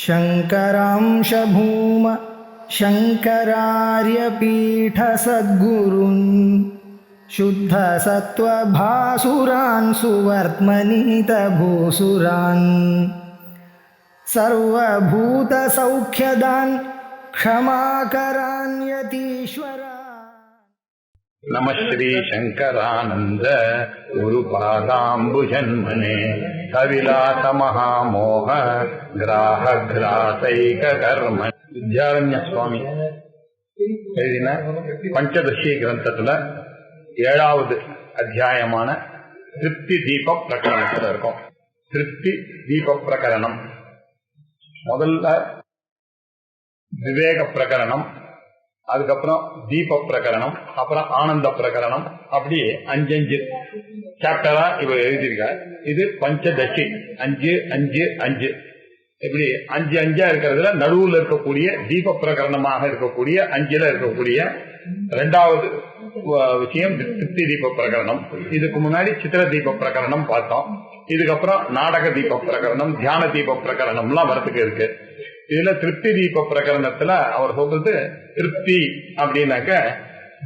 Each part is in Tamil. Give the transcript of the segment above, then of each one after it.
शङ्करांश भूम शङ्करार्यपीठसद्गुरून् शुद्धसत्त्वभासुरान् सुवर्त्मनीतभूसुरान् सर्वभूतसौख्यदान् क्षमाकरान् यतीश्वरा। नमः श्री शंकरानंद गुरुपादाम्बुजन्मने कविलास महामोह ग्राहग्रासैक कर्म विद्यारण्य स्वामी எழுதின பஞ்சதசி கிரந்தத்துல 7வது அத்தியாயமான திருப்தி தீப பிரகரணத்துல இருக்கும். திருப்தி தீப பிரகரணம் முதல்ல விவேக பிரகரணம், அதுக்கப்புறம் தீப பிரகரணம், அப்புறம் ஆனந்த பிரகரணம், அப்படி 5 சாப்டரா இவ எழுதியிருக்க. இது பஞ்சதசி 5 இப்படி 5 இருக்கிறதுல நடுவுல இருக்கக்கூடிய தீப பிரகரணமாக இருக்கக்கூடிய 5ல இருக்கக்கூடிய 2வது விஷயம் திருப்தி தீப பிரகரணம். இதுக்கு முன்னாடி சித்திர தீப பிரகரணம் பார்த்தோம். இதுக்கப்புறம் நாடக தீப பிரகரணம், தியான தீப பிரகரணம் எல்லாம் வரத்துக்கு இருக்கு. இதுல திருப்தி தீப பிரகரணத்துல அவர் சொல்றது திருப்தி அப்படின்னாக்க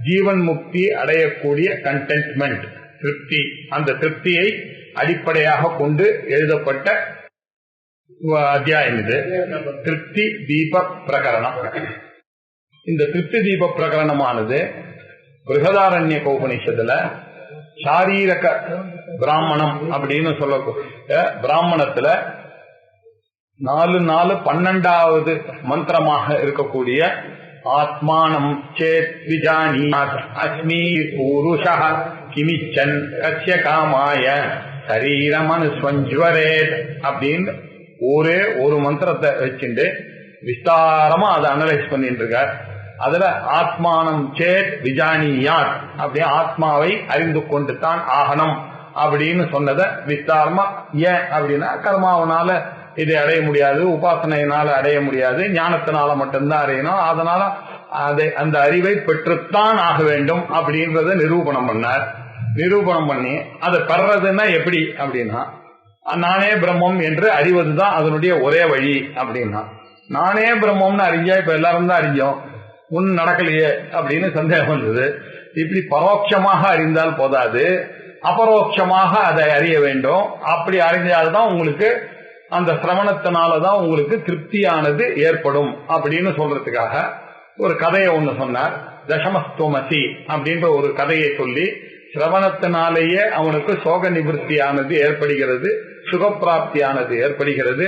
ஜீவன் முக்தி அடையக்கூடிய கண்டென்ட்மெண்ட் திருப்தி. அந்த திருப்தியை அடிப்படையாக கொண்டு எழுதப்பட்ட அத்தியாயம் இது திருப்தி தீப பிரகரணம். இந்த திருப்தி தீப பிரகரணமானது பிருகதாரண்யக உபநிஷத்துல சாரீரக பிராமணம் அப்படின்னு சொல்லக்கூடிய பிராமணத்துல 4-4-12வது மந்திரமாக இருக்கக்கூடிய ஆத்மானம் சேத் விஜானியாத் அஸ்மி புருஷः கிமிச்சன் கஸ்ய காமாய சரீரமனுஸ்வஞ்சுவரேத் அப்படின்னு ஒரே ஒரு மந்திரத்தை வச்சுட்டு விஸ்தாரமா அதை அனலைஸ் பண்ணிட்டு இருக்கார். அதுல ஆத்மானம் சேத் விஜானியாத் அப்படி ஆத்மாவை அறிந்து கொண்டு தான் ஆகணும் அப்படின்னு சொன்னதை விஸ்தாரமா, ஏன் அப்படின்னா கர்மாவனால இதை அடைய முடியாது, உபாசனையினால அடைய முடியாது, ஞானத்தினால மட்டும்தான் அடையணும், அதனால அந்த அறிவை பெற்றுத்தான் ஆக வேண்டும் அப்படின்றத நிரூபணம் பண்ணார். நிரூபணம் பண்ணி அதை பெறதுன்னா எப்படி அப்படின்னா நானே பிரம்மம் என்று அறிவதுதான் அதனுடைய ஒரே வழி அப்படின்னா. நானே பிரம்மம்னு அறிஞ்சா இப்ப எல்லாரும் தான் அறிஞ்சோம், முன் நடக்கலையே அப்படின்னு சந்தேகம் வந்தது. இப்படி பரோட்சமாக அறிந்தால் போதாது, அபரோட்சமாக அதை அறிய வேண்டும். அப்படி அறிஞ்சால்தான் உங்களுக்கு அந்த சிரவணத்தினாலதான் உங்களுக்கு திருப்தியானது ஏற்படும் அப்படின்னு சொல்றதுக்காக ஒரு கதையை ஒண்ணு சொன்னார். தசமஸ்துவமசி அப்படின்ற ஒரு கதையை சொல்லி சிரவணத்தினாலேயே அவனுக்கு சோக நிவர்த்தியானது ஏற்படுகிறது, சுகப்பிராப்தியானது ஏற்படுகிறது.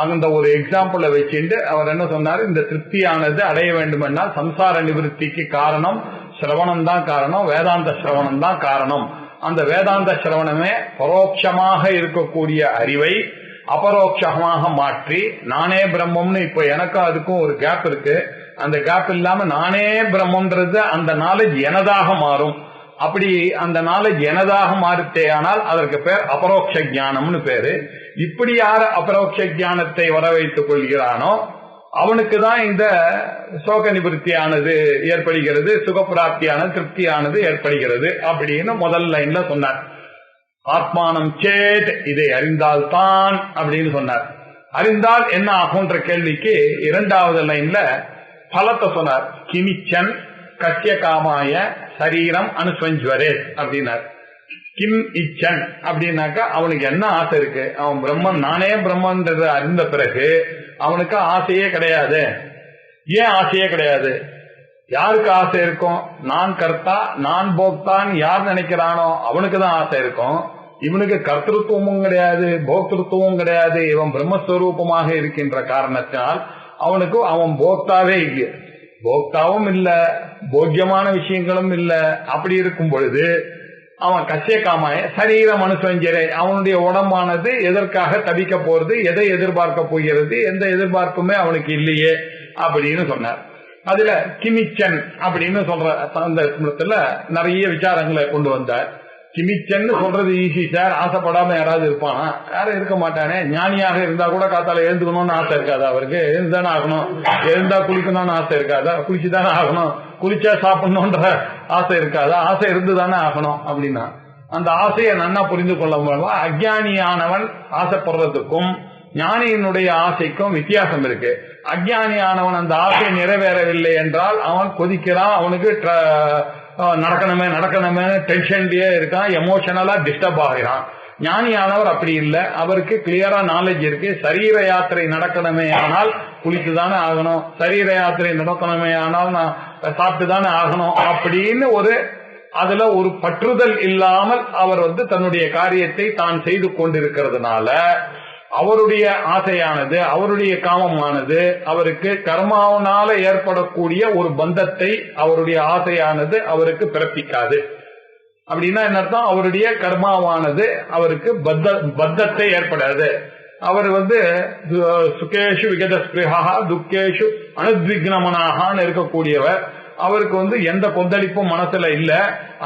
அந்த ஒரு எக்ஸாம்பிள வச்சுட்டு அவர் என்ன சொன்னார், இந்த திருப்தியானது அடைய வேண்டுமென்றால் சம்சார நிவர்த்திக்கு காரணம் சிரவணம் தான் காரணம், வேதாந்த சிரவணம் தான் காரணம். அந்த வேதாந்த சிரவணமே பரோட்சமாக இருக்கக்கூடிய அறிவை அபரோட்சமாக மாற்றி நானே பிரம்மம்னு, இப்ப எனக்கும் அதுக்கும் ஒரு கேப் இருக்கு, அந்த கேப் இல்லாம நானே பிரம்மன்றது அந்த நாலேஜ் எனதாக மாறும். அப்படி அந்த நாலேஜ் எனதாக மாறுத்தே ஆனால் அதற்கு பேர் அபரோக்ஷ ஞானம்னு பேரு. இப்படி யார் அபரோக்ஷ ஞானத்தை வர வைத்துக் கொள்கிறானோ அவனுக்கு தான் இந்த சோக நிவர்த்தியானது ஏற்படுகிறது, சுகப்பிராப்தியானது திருப்தியானது ஏற்படுகிறது அப்படின்னு முதல் லைன்ல சொன்னார். ஆத்மானம் சேத் இதை அறிந்தால்தான் அப்படின்னு சொன்னார். அறிந்தால் என்ன ஆகும்ன்ற கேள்விக்கு 2வது லைன்ல பலத்தை சொன்னார். கிமிச்சன் கஸ்ய காமாய சரீரம் அனுஸ்வஞ்சுவரே அப்படின்னார். கிம் இச்சன் அப்படின்னாக்கா அவனுக்கு என்ன ஆசை இருக்கு, அவன் பிரம்மன் நானே பிரம்மன்றது அறிந்த பிறகு அவனுக்கு ஆசையே கிடையாது. ஏன் ஆசையே கிடையாது? யாருக்கு ஆசை இருக்கும்? நான் கர்த்தா நான் போக்தான் யார் நினைக்கிறானோ அவனுக்கு தான் ஆசை இருக்கும். இவனுக்கு கர்த்தத்துவமும் கிடையாது, போக்திருத்துவமும் கிடையாது. இவன் பிரம்மஸ்வரூபமாக இருக்கின்ற காரணத்தினால் அவனுக்கு அவன் போக்தாவே இல்லை, போக்தாவும் இல்ல, போக்கியமான விஷயங்களும் இல்ல. அப்படி இருக்கும் பொழுது அவன் கஸ்ய காமாய சரீரம் அனுசஞ்சரை, அவனுடைய உடம்பானது எதற்காக தவிக்க போறது, எதை எதிர்பார்க்க போகிறது, எந்த எதிர்பார்ப்புமே அவனுக்கு இல்லையே அப்படின்னு சொன்னார். அதுல கிமிச்சன் அப்படின்னு சொல்ற அந்த இடத்துல நிறைய விசாரங்களை கொண்டு வந்தார். கிமிச்சன் சொல்றது ஈஸி சார், ஆசைப்படாம யாராவது இருப்பானா? யாரும் இருக்க மாட்டானே. ஞானியாக இருந்தா கூட காத்தால எழுந்துக்கணும்னு ஆசை இருக்காதா அவருக்கு? எழுந்துதானே ஆகணும். எழுந்தா குளிக்கணும்னு ஆசை இருக்காதா? குளிச்சுதானே ஆகணும். குளிச்சா சாப்பிடணும்ன்ற ஆசை இருக்காதா? ஆசை இருந்துதானே ஆகணும். அப்படின்னா அந்த ஆசையை நன்னா புரிந்து கொள்ள முடியும். அஞ்ஞானியானவன் ஆசைப்படுறதுக்கும் ஞானியினுடைய ஆசைக்கும் வித்தியாசம் இருக்கு. அஞ்ஞானியானவன் அந்த ஆசை நிறைவேறவில்லை என்றால் அவன் கொதிக்கிறான், அவனுக்கு நடக்கணுமே டென்ஷன்லயே இருக்கான், எமோஷனலா டிஸ்டர்ப் ஆகிறான். ஞானியானவர் அப்படி இல்லை, அவருக்கு கிளியரா நாலேஜ் இருக்கு. சரீர யாத்திரை நடக்கணுமே ஆனால் குளித்துதானே ஆகணும், சரீர யாத்திரை நடக்கணுமே ஆனால் நான் சாப்பிட்டுதானே ஆகணும் அப்படின்னு அதுல ஒரு பற்றுதல் இல்லாமல் அவர் தன்னுடைய காரியத்தை தான் செய்து கொண்டிருக்கிறதுனால அவருடைய ஆசையானது, அவருடைய காமமானது அவருக்கு கர்மாவனால ஏற்படக்கூடிய ஒரு பந்தத்தை அவருடைய ஆசையானது அவருக்கு பிறப்பிக்காது. அப்படின்னா என்ன அர்த்தம்? அவருடைய கர்மாவானது அவருக்கு பத்தத்தை ஏற்படாது. அவர் சுகேஷு விகதஸ்பிருஹா துக்கேஷு அனுத்விக்னமனாகான்னு இருக்கக்கூடியவர். அவருக்கு எந்த கொந்தளிப்பும் மனசுல இல்ல.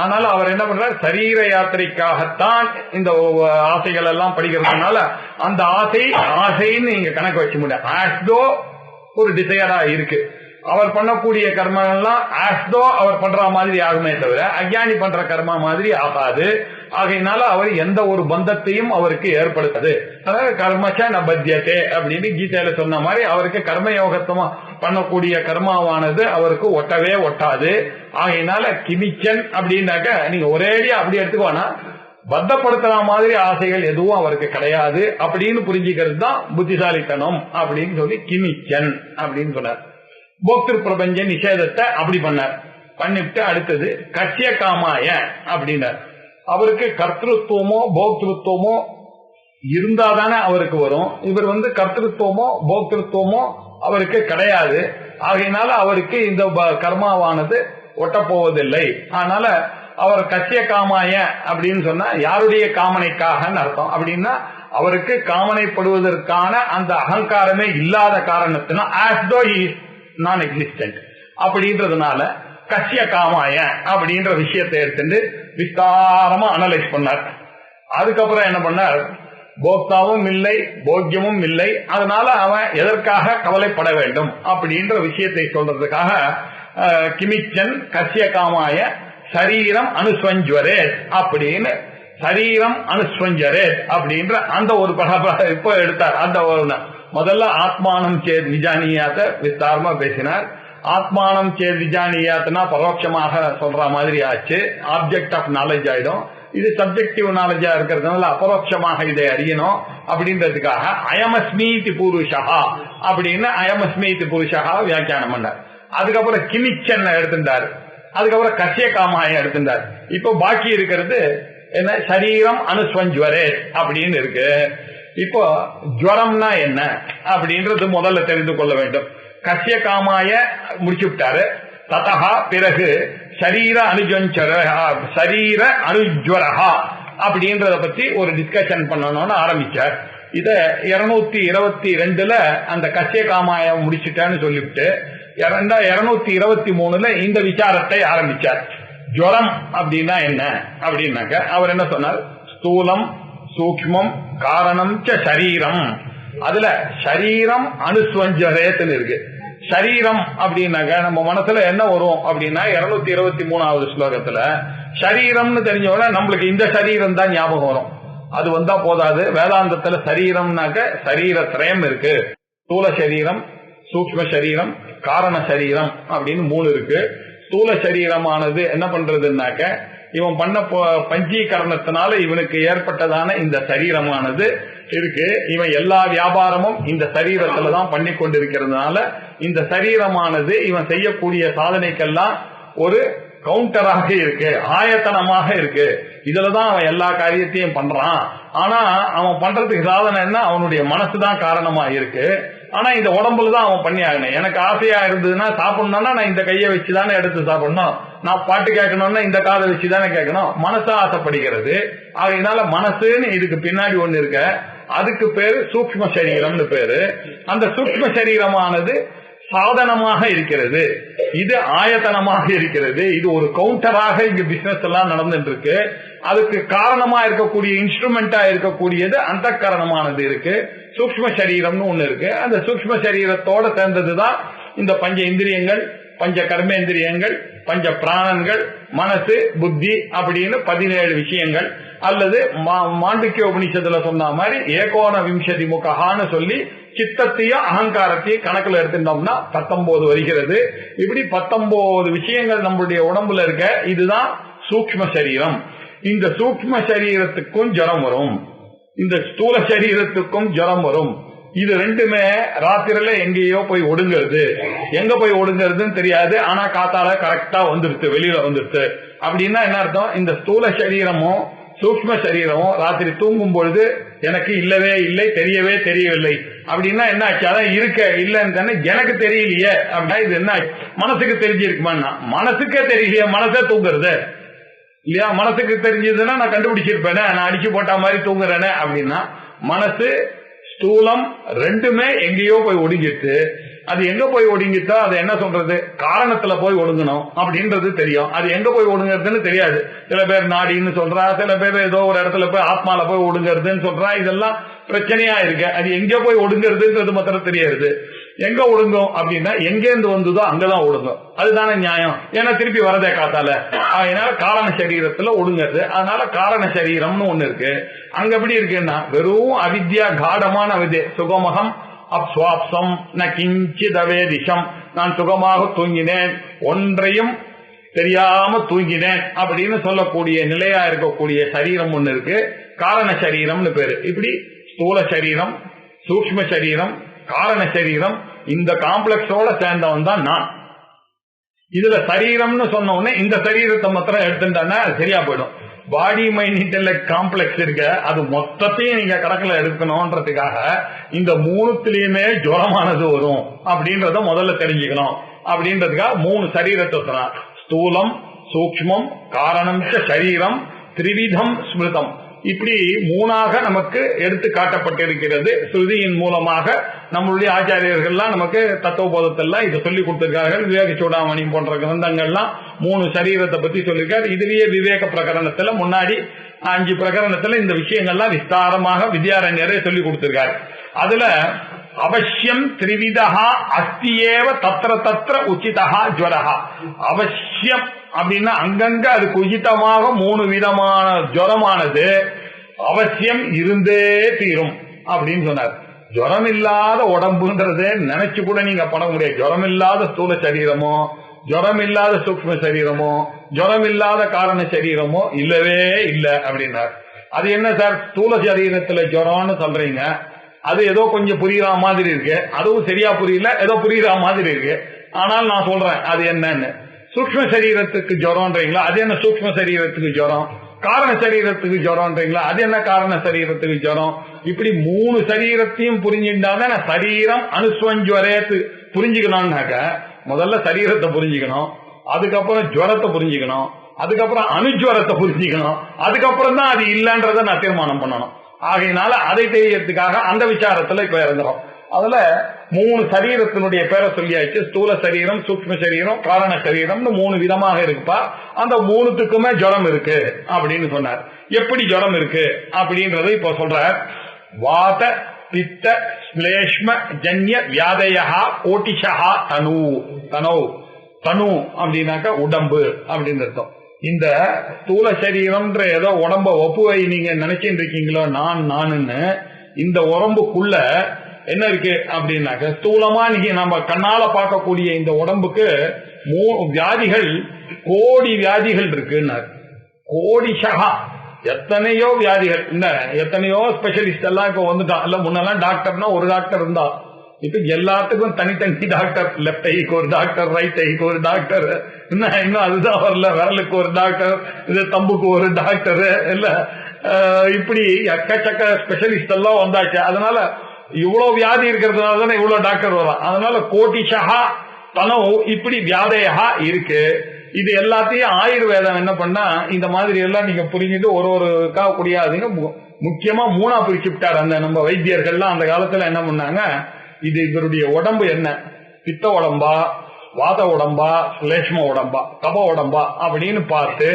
ஆனால அவர் என்ன பண்றார், சரீர யாத்திரைக்காகத்தான் இந்த ஆசைகள் எல்லாம் படிக்கிறதுனால அந்த ஆசைன்னு நீங்க கணக்கு வச்சு முடியும். ஆஸ்தோ ஒரு டிசையரா இருக்கு. அவர் பண்ணக்கூடிய கர்மங்கள்லாம் ஆஸ்தோ அவர் பண்ற மாதிரி ஆகுமே தவிர அஞ்ஞானி பண்ற கர்மா மாதிரி ஆகாது. ஆகையினால அவர் எந்த ஒரு பந்தத்தையும் அவருக்கு ஏற்படுத்தாது. அதாவது கர்மச்ச நபத்தியதே அப்படின்னு கீதையில சொன்ன மாதிரி அவருக்கு கர்மயோகத்தமா பண்ணக்கூடிய கர்மாவானது அவருக்கு ஒட்டவே ஒட்டாது. ஆகையினால கிமிச்சன் அப்படின்னாக்க நீங்க ஒரேடியா அப்படி எடுத்துக்கோனா பத்தப்படுத்துற மாதிரி ஆசைகள் எதுவும் அவருக்கு கிடையாது அப்படின்னு புரிஞ்சுக்கிறது தான் புத்திசாலித்தனம் அப்படின்னு சொல்லி கிமிச்சன் அப்படின்னு சொன்னார். போக்திரு பிரபஞ்ச நிஷேதத்தை அப்படி பண்ணார். பண்ணிட்டு அடுத்தது கஷ்ய காமாய அப்படின்னார். அவருக்கு கர்த்திருவமோ போக்திருத்துவமோ இருந்தாதானே அவருக்கு வரும். இவர் கர்த்திருவமோ போக்திருத்துவமோ அவருக்கு கிடையாது. ஆகையினால அவருக்கு இந்த கர்மாவானது ஒட்டப்போவதில்லை. அதனால அவர் கஷ்ய காமாய அப்படின்னு சொன்னா யாருடைய காமனைக்காகன்னு அர்த்தம். அப்படின்னா அவருக்கு காமனைப்படுவதற்கான அந்த அகங்காரமே இல்லாத காரணத்தினா ஆஸ் தோ ஹி இஸ் நான் எக்ஸிஸ்டன்ட் அப்படின்றதுனால கஷ்ய காமாய அப்படின்ற விஷயத்தை எடுத்துட்டு விஸ்தாரமா அனலைஸ் பண்ணார். அதுக்கப்புறம் என்ன பண்ணார், போக்தாவும் இல்லை போக்கியமும் இல்லை, அதனால அவன் எதற்காக கவலைப்பட வேண்டும் அப்படின்ற விஷயத்தை சொல்றதுக்காக கிமிச்சன் கஷ்ய காமாய சரீரம் அனுஸ்வஞ்சுவரே அப்படின்னு சரீரம் அனுஸ்வஞ்சரே அப்படின்ற அந்த ஒரு இப்ப எடுத்தார். அந்த முதல்ல ஆத்மானம் சேத் விஜானியாத்த விஸ்தாரமா பேசினார். ஆத்மானம் சேத் விஜானியாத்னா பரோட்சமாக சொல்ற மாதிரி ஆச்சு, ஆப்ஜெக்ட் ஆஃப் நாலேஜ் ஆயிடும். இது சப்ஜெக்டிவ் நாலேஜா இருக்கிறதுனால அபரோட்சமாக இதை அறியணும் அப்படின்றதுக்காக அயமஸ்மீதி புருஷா அப்படின்னு அயமஸ்மீதி புருஷா வியாக்கியானம் பண்ணார். அதுக்கப்புறம் கிமிச்சன் எடுத்திருந்தார். அதுக்கப்புறம் கஷ்ய காமாய எடுத்திருந்தார். இப்போ பாக்கி இருக்கிறது என்ன, சரீரம் அனுஸ்வஞ்சுவரே அப்படின்னு இருக்கு. இப்போ ஜுவரம்னா என்ன அப்படின்றது முதல்ல தெரிந்து கொள்ள வேண்டும். கஷ்ய காமாய முடிச்சு விட்டாரு. ததா பிறகு சரீர அனுஜ்வரஹா அப்படின்றத பத்தி ஒரு டிஸ்கஷன் பண்ணணும்னு ஆரம்பிச்சார். இத 222 அந்த கஷ்ய காமாய முடிச்சுட்டான்னு சொல்லிவிட்டு 223 இந்த விசாரத்தை ஆரம்பிச்சார். ஜுவரம் அப்படின்னா என்ன அப்படின்னாக்க அவர் என்ன சொன்னார், ஸ்தூலம் சூக்மம் காரணம் சரீரம். அதுல சரீரம் அனுஸ்வஞ்சரேத்துன்னு இருக்கு. சரீரம் அப்படின்னாக்க நம்ம மனசுல என்ன வரும் அப்படின்னா 223வது ஸ்லோகத்துல சரீரம்னு தெரிஞ்சவன நம்மளுக்கு இந்த சரீரம் தான் ஞாபகம் வரும். அது வந்தா போதாது. வேதாந்தத்துல சரீரம்னாக்க சரீர திரயம் இருக்கு. ஸ்தூல சரீரம் சூக்ம சரீரம் காரண சரீரம் அப்படின்னு 3 இருக்கு. ஸ்தூல சரீரமானது என்ன பண்றதுன்னாக்க இவன் பண்ண பஞ்சீகரணத்தினால இவனுக்கு ஏற்பட்டதான இந்த சரீரமானது இருக்கு. இவன் எல்லா வியாபாரமும் இந்த சரீரத்துலதான் பண்ணி கொண்டிருக்கிறதுனால இந்த சரீரமானது இவன் செய்யக்கூடிய சாதனைக்கெல்லாம் ஒரு கவுண்டராக இருக்கு, ஆயத்தனமாக இருக்கு. இதுலதான் அவன் எல்லா காரியத்தையும் பண்றான். ஆனா அவன் பண்றதுக்கு சாதனை என்ன, அவனுடைய மனசுதான் காரணமா இருக்கு. ஆனா இந்த உடம்புலதான் அவன் பண்ணி ஆகணும். எனக்கு ஆசையா இருந்ததுன்னா சாப்பிடணும்னா நான் இந்த கையை வச்சுதானே எடுத்து சாப்பிடணும், நான் பாட்டு கேட்கணும்னா இந்த காதை வச்சுதானே கேட்கணும். மனசா ஆசைப்படுகிறது. அதனால மனசுன்னு இதுக்கு பின்னாடி ஒண்ணு இருக்க, அதுக்கு பேரு சூக்ம சரீரம்னு பேரு. அந்த சூக்ம சரீரமானது சாதனமாக இருக்கிறது, இது ஆயத்தனமாக இருக்கிறது. இது ஒரு கவுண்டராக இங்க பிசினஸ் எல்லாம் நடந்துட்டு இருக்கு. அதுக்கு காரணமா இருக்கக்கூடிய இன்ஸ்ட்ருமெண்டா இருக்கக்கூடியது அந்த காரணமானது இருக்கு. சூக்ம சரீரம்னு ஒண்ணு இருக்கு. அந்த சூக்ம சரீரத்தோட சேர்ந்ததுதான் இந்த பஞ்ச இந்திரியங்கள், பஞ்ச கர்மேந்திரியங்கள், பஞ்ச பிராணன்கள், மனசு, புத்தி அப்படின்னு 17 விஷயங்கள். அல்லது மாண்டூக்கிய உபனிஷத்துல சொன்ன மாதிரி ஏகோன விம்சதி முகஹான்னு சொல்லி சித்தத்தையும் அகங்காரத்தையும் கணக்குல எடுத்துட்டோம்னா 19 வருகிறது. இப்படி 19 விஷயங்கள் நம்மளுடைய உடம்புல இருக்க. இதுதான் சூக்ஷ்ம சரீரம். இந்த சூக்ஷ்ம சரீரத்துக்கும் ஜரம் வரும், இந்த ஸ்தூல சரீரத்துக்கும் ஜரம் வரும். இது ரெண்டுமே ராத்திரில எங்கேயோ போய் ஒடுங்கிறது. எங்க போய் ஒடுங்கிறதுன்னு தெரியாது, ஆனா காத்தால கரெக்டா வந்துருச்சு, வெளியில வந்துருச்சு. அப்படின்னா என்ன அர்த்தம்? இந்த ஸ்தூல சரீரமும் சூக்ஷ்ம சரீரமும் ராத்திரி தூங்கும் பொழுது எனக்கு இல்லவே இல்லை, தெரியவே தெரியவில்லை. அப்படின்னா என்ன ஆச்சு? அதான் இருக்க இல்லன்னு தானே எனக்கு தெரியலையே. அப்படின்னா இது என்ன மனசுக்கு தெரிஞ்சிருக்குமான்னா, மனசுக்கே தெரியலையே, மனசே தூங்குறது இல்லையா? மனசுக்கு தெரிஞ்சதுன்னா நான் கண்டுபிடிச்சிருப்பேனே, நான் அடிச்சு போட்ட மாதிரி தூங்குறேனே. அப்படின்னா மனசு ஸ்தூலம் ரெண்டுமே எங்கேயோ போய் ஒடுங்கிட்டு, அது எங்க போய் ஒடுங்கிட்டா அது என்ன சொல்றது, காரணத்துல போய் ஒடுங்கணும் அப்படின்றது தெரியும். அது எங்க போய் ஒடுங்கிறதுன்னு தெரியாது. சில பேர் நாடின்னு சொல்றா, சில பேர் ஏதோ ஒரு இடத்துல போய் ஆத்மால போய் ஒடுங்கிறதுன்னு சொல்றா. இதெல்லாம் பிரச்சனையா இருக்கு. அது எங்க போய் ஒடுங்கிறதுன்றது மாத்திரம் தெரியாது. எங்க ஒடுங்கும் அப்படின்னா எங்கேருந்து வந்ததோ அங்கதான் ஒடுங்கும். அதுதானே நியாயம். ஏன்னா திருப்பி வரதே காத்தால. அதனால காரண சரீரத்துல ஒடுங்கிறது. அதனால காரண சரீரம்னு ஒண்ணு இருக்கு. அங்க எப்படி இருக்குன்னா வெறும் அவித்யா காடமான அவித்யா. சுகமகம் அப்ஸ்வாப்சம் ந கிஞ்சிதவே திசம். நான் சுகமாக தூங்கினேன், ஒன்றையும் தெரியாம தூங்கினேன் அப்படின்னு சொல்லக்கூடிய நிலையா இருக்கக்கூடிய சரீரம் ஒண்ணு இருக்கு. காரண சரீரம்னு பேரு. இப்படி ஸ்தூல சரீரம், சூக்ஷ்ம சரீரம், காரண சரீரம், இந்த காம்ப்ளெக்ஸோட சேர்ந்தவன் தான் நான். இதுல சரீரம்னு சொன்ன உடனே இந்த சரீரத்தை மாத்திரம் எடுத்துட்டானா சரியா போயிடும். பாடி மைண்ட் இன்டெலெக்ட் காம்ப்ளெக்ஸ் இருக்க, அது மொத்தத்தையும் நீங்க கணக்குல எடுக்கணும்ன்றதுக்காக இந்த மூணுத்திலயுமே ஜுரமானது வரும் அப்படின்றத முதல்ல தெரிஞ்சுக்கணும். அப்படின்றதுக்காக 3 சரீரத்தை சொன்னார். ஸ்தூலம், சூக்ஷ்மம், காரணம், சரீரம், திரிவிதம் ஸ்மிருதம். இப்படி 3ஆக நமக்கு எடுத்து காட்டப்பட்டிருக்கிறது. ஸ்ருதியின் மூலமாக நம்மளுடைய ஆச்சாரியர்கள்லாம் நமக்கு தத்துவபோதத்தெல்லாம் இதை சொல்லி கொடுத்திருக்கார்கள். விவேக சூடாமணி போன்ற கிரந்தங்கள்லாம் 3 சரீரத்தை பத்தி சொல்லியிருக்காரு. இதுலயே விவேக பிரகரணத்துல முன்னாடி 5 பிரகரணத்துல இந்த விஷயங்கள்லாம் விஸ்தாரமாக வித்யாரண்யரே சொல்லி கொடுத்திருக்காரு. அதுல அவசியம் திரிவிதா அஸ்தியேவ தத்திர தத்திர உச்சிதா ஜுவரஹா. அவசியம் அப்படின்னா அங்கங்க அதுக்கு உச்சிதமாக 3 விதமான ஜுரமானது அவசியம் இருந்தே தீரும் அப்படின்னு சொன்னார். ஜுரம் இல்லாத உடம்புன்றது நினைச்சு கூட நீங்க பட முடியாது. ஜுரம் இல்லாத ஸ்தூல சரீரமோ, ஜுரம் இல்லாத சூக்ஷ்ம சரீரமோ, ஜுரம் இல்லாத காரண சரீரமோ இல்லவே இல்லை அப்படின்னார். அது என்ன சார் ஸ்தூல சரீரத்துல ஜுரம்னு சொல்றீங்க, அது ஏதோ கொஞ்சம் புரியுற மாதிரி இருக்கு, அதுவும் சரியா புரியல, ஏதோ புரியுற மாதிரி இருக்கு. ஆனால் நான் சொல்றேன் அது என்னன்னு. சூக்ஷ்ம சரீரத்துக்கு ஜுரம்ன்றீங்களா, அது என்ன சூக்ஷ்ம சரீரத்துக்கு ஜுரம்? காரண சரீரத்துக்கு ஜுரம்ன்றீங்களா, அது என்ன காரண சரீரத்துக்கு ஜுரம்? இப்படி 3 சரீரத்தையும் புரிஞ்சுட்டாதான் சரீரம் அனுஸ்வஞ்சுவரேத்து புரிஞ்சுக்கணும்னாக்க முதல்ல சரீரத்தை புரிஞ்சுக்கணும், அதுக்கப்புறம் ஜுவரத்தை புரிஞ்சுக்கணும், அதுக்கப்புறம் அனுஜ்வரத்தை புரிஞ்சுக்கணும், அதுக்கப்புறம் தான் அது இல்லைன்றத நான் தீர்மானம் பண்ணணும். ஆகையினால அதை தெரியறதுக்காக அந்த விசாரத்துல இப்ப இறங்குறோம். அதுல 3 சரீரத்தினுடைய பேரை சொல்லியாச்சு. ஸ்தூல சரீரம், சூக்ஷ்ம சரீரம், காரண சரீரம்னு 3 விதமாக இருக்குப்பா. அந்த 3த்துக்குமே ஜுரம் இருக்கு அப்படின்னு சொன்னார். எப்படி ஜுரம் இருக்கு அப்படின்றத இப்ப சொல்றார். வாத பித்த ஸ்லேஷ்ம ஜன்ய வியாதயா கோட்டிஷா தனு. தனோ தனு அப்படின்னாக்க உடம்பு அப்படின்னு அர்த்தம். இந்த ஸ்தூல சரீரம்ன்ற ஏதோ உடம்ப ஒப்புவை நீங்க நினைச்சுட்டு இருக்கீங்களோ நானுன்னு, இந்த உடம்புக்குள்ள என்ன இருக்கு அப்படின்னாக்க ஸ்தூலமா நீங்க நம்ம கண்ணால பார்க்கக்கூடிய இந்த உடம்புக்கு வியாதிகள், கோடி வியாதிகள் இருக்குன்னாரு. கோடிஷகா எத்தனையோ வியாதிகள். இல்ல எத்தனையோ ஸ்பெஷலிஸ்ட் எல்லாம் இப்ப வந்துட்டான். இல்ல முன்னெல்லாம் டாக்டர்னா ஒரு டாக்டர் இருந்தா, இப்ப எல்லாத்துக்கும் தனித்தனி டாக்டர். லெப்ட் ஐக்கு ஒரு டாக்டர், ரைட் ஐக்கு ஒரு டாக்டர், இன்னும் அதுதான் வரல, விரலுக்கு ஒரு டாக்டர், இது தம்புக்கு ஒரு டாக்டர், இல்ல இப்படி எக்கச்சக்க ஸ்பெஷலிஸ்ட் எல்லாம் வந்தாச்சு. அதனால இவ்வளவு வியாதி இருக்கிறதுனால தானே இவ்வளவு டாக்டர் வரும். அதனால கோட்டிஷா தனவு இப்படி வியாதையா இருக்கு. இது எல்லாத்தையும் ஆயுர்வேதம் என்ன பண்ணா இந்த மாதிரி எல்லாம் நீங்க புரிஞ்சுட்டு ஒரு கூடியாதுங்க. முக்கியமா 3ஆ பிரிச்சுட்டார் அந்த நம்ம வைத்தியர்கள்லாம். அந்த காலத்துல என்ன பண்ணாங்க, இது இவருடைய உடம்பு என்ன, பித்த உடம்பா, வாத உடம்பா, ஸ்லேஷ்ம உடம்பா, கப உடம்பா அப்படின்னு பார்த்து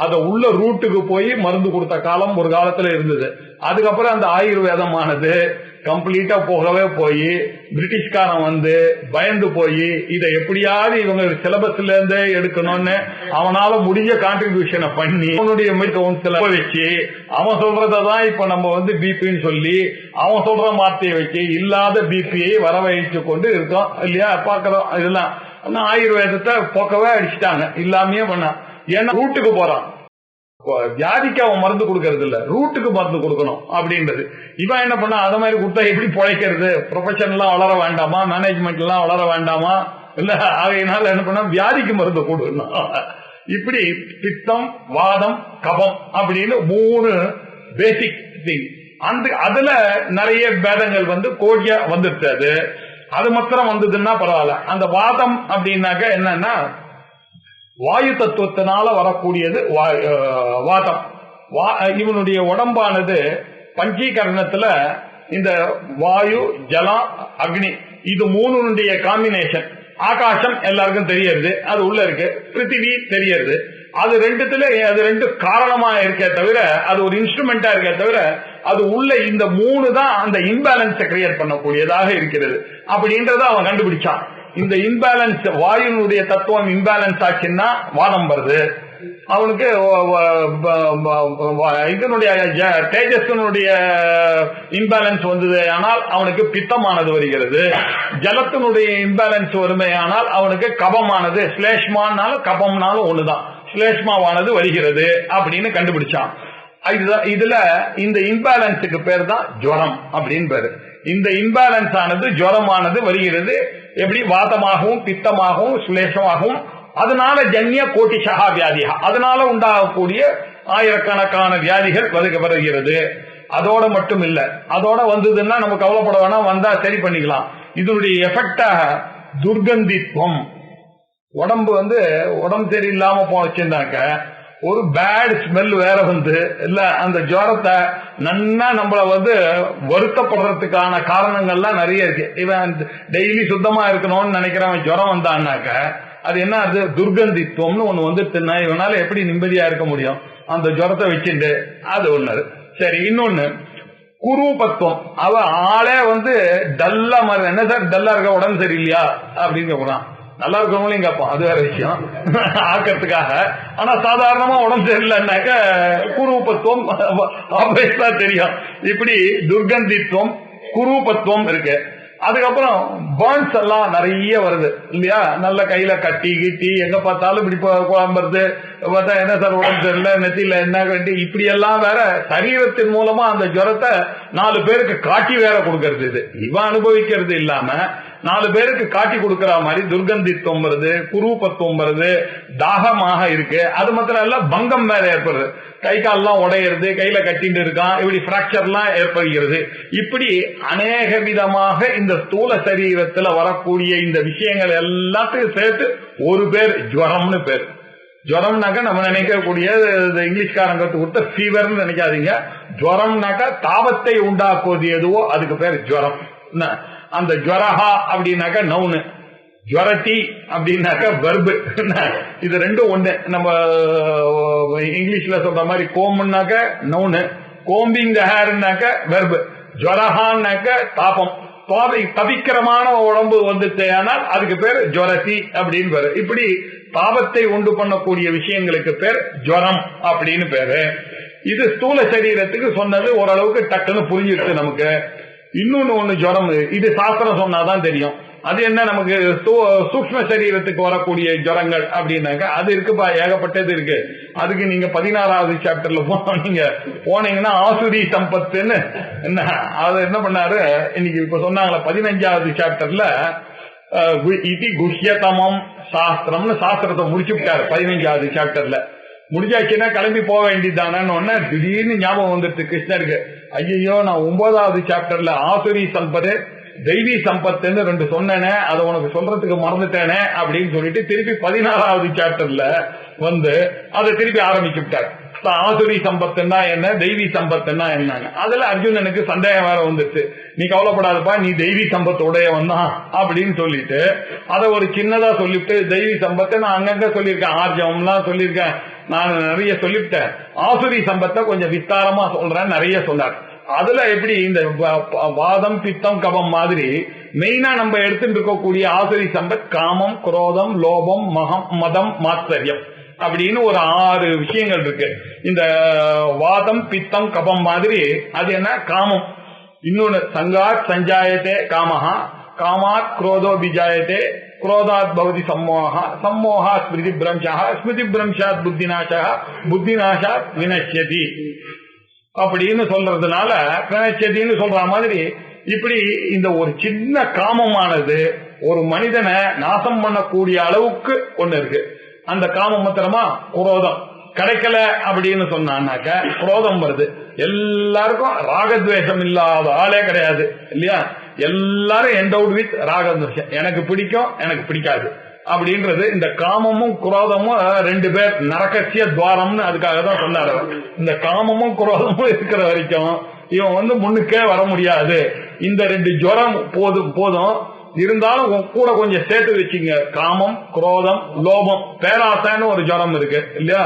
அத உள்ள ரூட்டுக்கு போய் மருந்து கொடுத்த காலம் ஒரு காலத்துல இருந்தது. அதுக்கப்புறம் அந்த ஆயுர்வேதமானது கம்ப்ளீட்டா போய் பிரிட்டிஷ்காரன் வந்து பயந்து போய் இதை எப்படியாவது இவங்க சிலபஸ்ல இருந்தே எடுக்கணும்னு அவனால முடிஞ்ச கான்ட்ரிபியூஷனை பண்ணி அவனுடைய வச்சு அவன் சொல்றதான் இப்ப நம்ம வந்து பிபின்னு சொல்லி அவன் சொல்ற வார்த்தையை வச்சு இல்லாத பிபியை வர வைத்து கொண்டு இருக்கோம் இல்லையா, பாக்கிறோம். இதெல்லாம் ஆயுர்வேதத்தை போக்கவே அடிச்சுட்டாங்க, இல்லாமே பண்ண. ஏன்னா ரூட்டுக்கு போறான், வியாதிக்கு அவன் மருந்து கொடுக்கறது இல்ல, ரூட்டுக்கு மருந்து கொடுக்கணும் அப்படின்றது. இவன் என்ன பண்ணா, அத மாதிரி கொடுத்தா எப்படி பிழைக்கிறது, ப்ரொஃபஷன் எல்லாம் வளர வேண்டாமா, மேனேஜ்மெண்ட் எல்லாம் வளர வேண்டாமா, இல்ல ஆகையினால என்ன பண்ணா வியாதிக்கு மருந்து கொடுக்கணும். இப்படி பித்தம், வாதம், கபம் அப்படின்னு 3 பேசிக் திங். அதுல நிறைய பேதங்கள் வந்து கோடியா வந்துருச்சு. அது மாத்திரம் வந்ததுன்னா பரவாயில்ல. அந்த வாதம் அப்படின்னாக்க என்னன்னா வாயு தத்துவத்தினால வரக்கூடியது வாதம். இவனுடைய உடம்பானது பஞ்சீகரணத்துல இந்த வாயு, ஜலம், அக்னி இது 3 காம்பினேஷன். ஆகாசம் எல்லாருக்கும் தெரியறது, அது உள்ள இருக்கு. பிருத்திவி தெரியறது, அது 2 காரணமா இருக்கே தவிர அது ஒரு இன்ஸ்ட்ருமெண்டா இருக்கே தவிர அது உள்ள இந்த 3 தான் அந்த இன்பேலன்ஸை கிரியேட் பண்ணக்கூடியதாக இருக்கிறது அப்படின்றத அவன் கண்டுபிடிச்சான். இந்த இன்பேலன்ஸ் வாயுனுடைய தத்துவம் இன்பேலன்ஸ் ஆச்சுன்னா வாதம் வருது. அவனுக்கு இதனுடைய தேஜஸனுடைய இன்பேலன்ஸ் வந்தது ஆனால் அவனுக்கு பித்தமானது வருகிறது. ஜலத்தினுடைய இன்பேலன்ஸ் வருமே ஆனால் அவனுக்கு கபமானது, ஸ்லேஷ்மானாலும் கபம்னாலும் ஒண்ணுதான், ஸ்லேஷ்மாவானது வருகிறது அப்படின்னு கண்டுபிடிச்சான். இதுல இந்த இன்பேலன்ஸுக்கு பேர் தான் ஜுவரம் அப்படின்னு பேரு. இந்த இன்பேலன்ஸ் ஆனது ஜுவரமானது வருகிறது எப்படி, வாதமாகவும் பித்தமாகவும் சுலேஷமாகவும். அதனால ஜன்ய கோட்டிஷா வியாதியா, அதனால உண்டாகக்கூடிய ஆயிரக்கணக்கான வியாதிகள் வருகிறது. அதோட மட்டும் இல்ல, அதோட வந்ததுன்னா நம்ம கவலைப்பட வேணாம், வந்தா சரி பண்ணிக்கலாம். இதனுடைய எஃபெக்டாக துர்கந்தித்வம், உடம்பு உடம்பு சரியில்லாம போச்சுன்னாக்க ஒரு பேட் ஸ்மெல் வேற வந்து இல்ல, அந்த ஜுவரத்தை நன்னா நம்மள வருத்தப்படுறதுக்கான காரணங்கள்லாம் நிறைய இருக்கு. இவன் டெய்லி சுத்தமா இருக்கணும்னு நினைக்கிறவன் ஜுவரம் வந்தான்னாக்க அது என்ன, அது துர்கந்தித்துவம்னு ஒண்ணு வந்துட்டுன்னா இவனால எப்படி நிம்மதியா இருக்க முடியும், அந்த ஜுவரத்தை வச்சுட்டு. அது ஒண்ணு. சரி, இன்னொன்னு குரூபத்துவம். அவ ஆளே டல்லா மாதிரி, என்ன சார் டல்லா இருக்க, உடம்பு சரியில்லையா அப்படின்னு கேட்கறான். நல்லா இருக்கிறவங்களையும் கேட்பான், அது வேற விஷயம் ஆக்கிறதுக்காக. ஆனா சாதாரணமா உடம்பு சரியில்லைன்னாக்க குரூபத்துவம் ஆபீஸா தெரியும். இப்படி துர்கந்தித்துவம், குரூபத்துவம் இருக்கு. அதுக்கப்புறம் பர்ன்ஸ் எல்லாம் நிறைய வருது இல்லையா, நல்ல கையில கட்டி கிட்டி எங்க பார்த்தாலும் இப்படி குழம்புறது, பார்த்தா என்ன சார் உடம்பு சரியில்லை, நெத்தியில என்ன கட்டி, இப்படி எல்லாம் வேற சரீரத்தின் மூலமா அந்த ஜுரத்தை 4 பேருக்கு காட்டி வேற கொடுக்கறது. இது இவன் அனுபவிக்கிறது இல்லாம 4 பேருக்கு காட்டி கொடுக்கற மாதிரி துர்கந்தித்துவம் வருது, குரூபத்துவம் வருது, தாகமாக இருக்கு. அது மாத்திரம் இல்ல, பங்கம் வேற ஏற்படுது, கை கால்லாம் உடையிறது, கையில கட்டிட்டு இருக்கான், இப்படி பிராக்சர் எல்லாம் ஏற்படுகிறது. இப்படி அநேக விதமாக இந்த ஸ்தூல சரீரத்துல வரக்கூடிய இந்த விஷயங்கள் எல்லாத்தையும் சேர்த்து ஒரு பேர் ஜுவரம்னு பேர். ஜுவரம்னாக்க நம்ம நினைக்கக்கூடிய இங்கிலீஷ்காரங்க கொடுத்த ஃபீவர்னு நினைக்காதீங்க. ஜுவரம்னாக்கா தாபத்தை உண்டாக்குவது எதுவோ அதுக்கு பேர் ஜுவரம். அந்த ஜுவரஹா அப்படின்னாக்க நவுனு, ஜுவரட்டி அப்படின்னாக்க வெர்பு. இது 2 ஒண்ணு. நம்ம இங்கிலீஷ்ல சொல்ற மாதிரி கோம்னாக்க நவுனு, கோம்பிங் த ஹேர்னாக்க வெர்பு, ஜுவரஹான்னாக்க தாபம், தவிக்கிரமான உடம்பு வந்துட்டேனால் அதுக்கு பேர் ஜுவரட்டி அப்படின்னு பேரு. இப்படி தாபத்தை உண்டு பண்ணக்கூடிய விஷயங்களுக்கு பேர் ஜுவரம் அப்படின்னு பேரு. இது ஸ்தூல சரீரத்துக்கு சொன்னது ஓரளவுக்கு டக்குன்னு புரிஞ்சிருக்கு நமக்கு. இன்னொன்னு ஒண்ணு ஜுவரம், இது சாஸ்திரம் சொன்னாதான் தெரியும். அது என்ன, நமக்கு சூக்ஷ்ம சரீரத்துக்கு வரக்கூடிய ஜுவரங்கள் அப்படின்னாக்க அது இருக்குப்பா, ஏகப்பட்டது இருக்கு. அதுக்கு நீங்க 16வது சாப்டர்ல போனீங்கன்னா ஆசுரி சம்பத்துன்னு என்ன, அது என்ன பண்ணாரு இன்னைக்கு இப்ப சொன்னாங்களா 15வது சாப்டர்ல இது குஹ்யதமம் சாஸ்திரம்னு சாஸ்திரத்தை முடிச்சு விட்டாரு. 15வது சாப்டர்ல முடிஞ்சாச்சுன்னா கிளம்பி போக வேண்டியதானு திடீர்னு ஞாபகம் வந்துட்டு கிருஷ்ணருக்கு, ஐயோ நான் 9வது சாப்டர்ல ஆசுரி சம்பத்து தெய்வீ சம்பத்துன்னு 2 சொன்னேனே, அதை உனக்கு சொல்றதுக்கு மறந்துட்டேனே அப்படின்னு சொல்லிட்டு திருப்பி 16வது சாப்டர்ல அதை திருப்பி ஆரம்பிச்சு விட்டார். ஆசுரி சம்பத்துன்னா என்ன, தெய்வீ சம்பத்துன்னா என்னன்னு. அதுல அர்ஜுனனுக்கு சந்தேகம் வேற வந்துருச்சு. நீ கவலைப்படாதப்பா, நீ தெய்வீ சம்பத்தோடையவன் தான் அப்படின்னு சொல்லிட்டு அதை ஒரு சின்னதா சொல்லிவிட்டு, தெய்வீ சம்பத்தை நான் அங்கங்க சொல்லியிருக்கேன், ஆர்ஜவம்லாம் சொல்லியிருக்கேன், நான் நிறைய சொல்லிவிட்டேன், ஆசுரி சம்பத்தை கொஞ்சம் விஸ்தாரமா சொல்றேன் நிறைய சொன்னார். அதுல எப்படி இந்த வாதம் பித்தம் கபம் மாதிரி மெயினா நம்ம எடுத்துட்டு இருக்கக்கூடிய ஆசுரி சம்பத் காமம், குரோதம், லோபம், மதம், மாத்சரியம் அப்படின்னு ஒரு 6 விஷயங்கள் இருக்கு. இந்த வாதம் பித்தம் கபம் மாதிரி அது என்ன, காமம். இன்னொன்னு சங்காத் சஞ்சாயத்தே காமஹா, காமாத் குரோதோ பிஜாயத்தே, குரோதாத் பவதி சம்மோஹா, சம்மோஹா ஸ்மிருதி பிரம்சா, ஸ்மிருதி பிரம்சாத் புத்திநாசா, புத்திநாசாத் வினஷ்யதி அப்படின்னு சொல்றதுனால வினஷ்யதின்னு சொல்ற மாதிரி இப்படி இந்த ஒரு சின்ன காமமானது ஒரு மனிதனை நாசம் பண்ணக்கூடிய அளவுக்கு ஒண்ணு இருக்கு. அந்த காமம் மாத்திரமா, குரோதம் கிடைக்கல அப்படின்னு சொன்னாக்க குரோதம் வருது. எல்லாருக்கும் ராகத்வேஷம் இல்லாத ஆளே கிடையாது இல்லையா? எல்லாரும் எண்டவுட் வித் ராகத்வேஷம், எனக்கு பிடிக்கும் எனக்கு பிடிக்காது அப்படின்றது. இந்த காமமும் குரோதமும் 2 பேர் நரகசிய துவாரம்னு அதுக்காக தான் சொன்னார். இந்த காமமும் குரோதமும் இருக்கிற வரைக்கும் இவன் முன்னுக்கே வர முடியாது. இந்த 2 ஜுரம் போதும். இருந்தாலும் கூட கொஞ்சம் சேர்த்து வச்சுங்க, காமம், குரோதம், லோபம், பேராசைன்னு ஒரு ஜுரம் இருக்கு இல்லையா?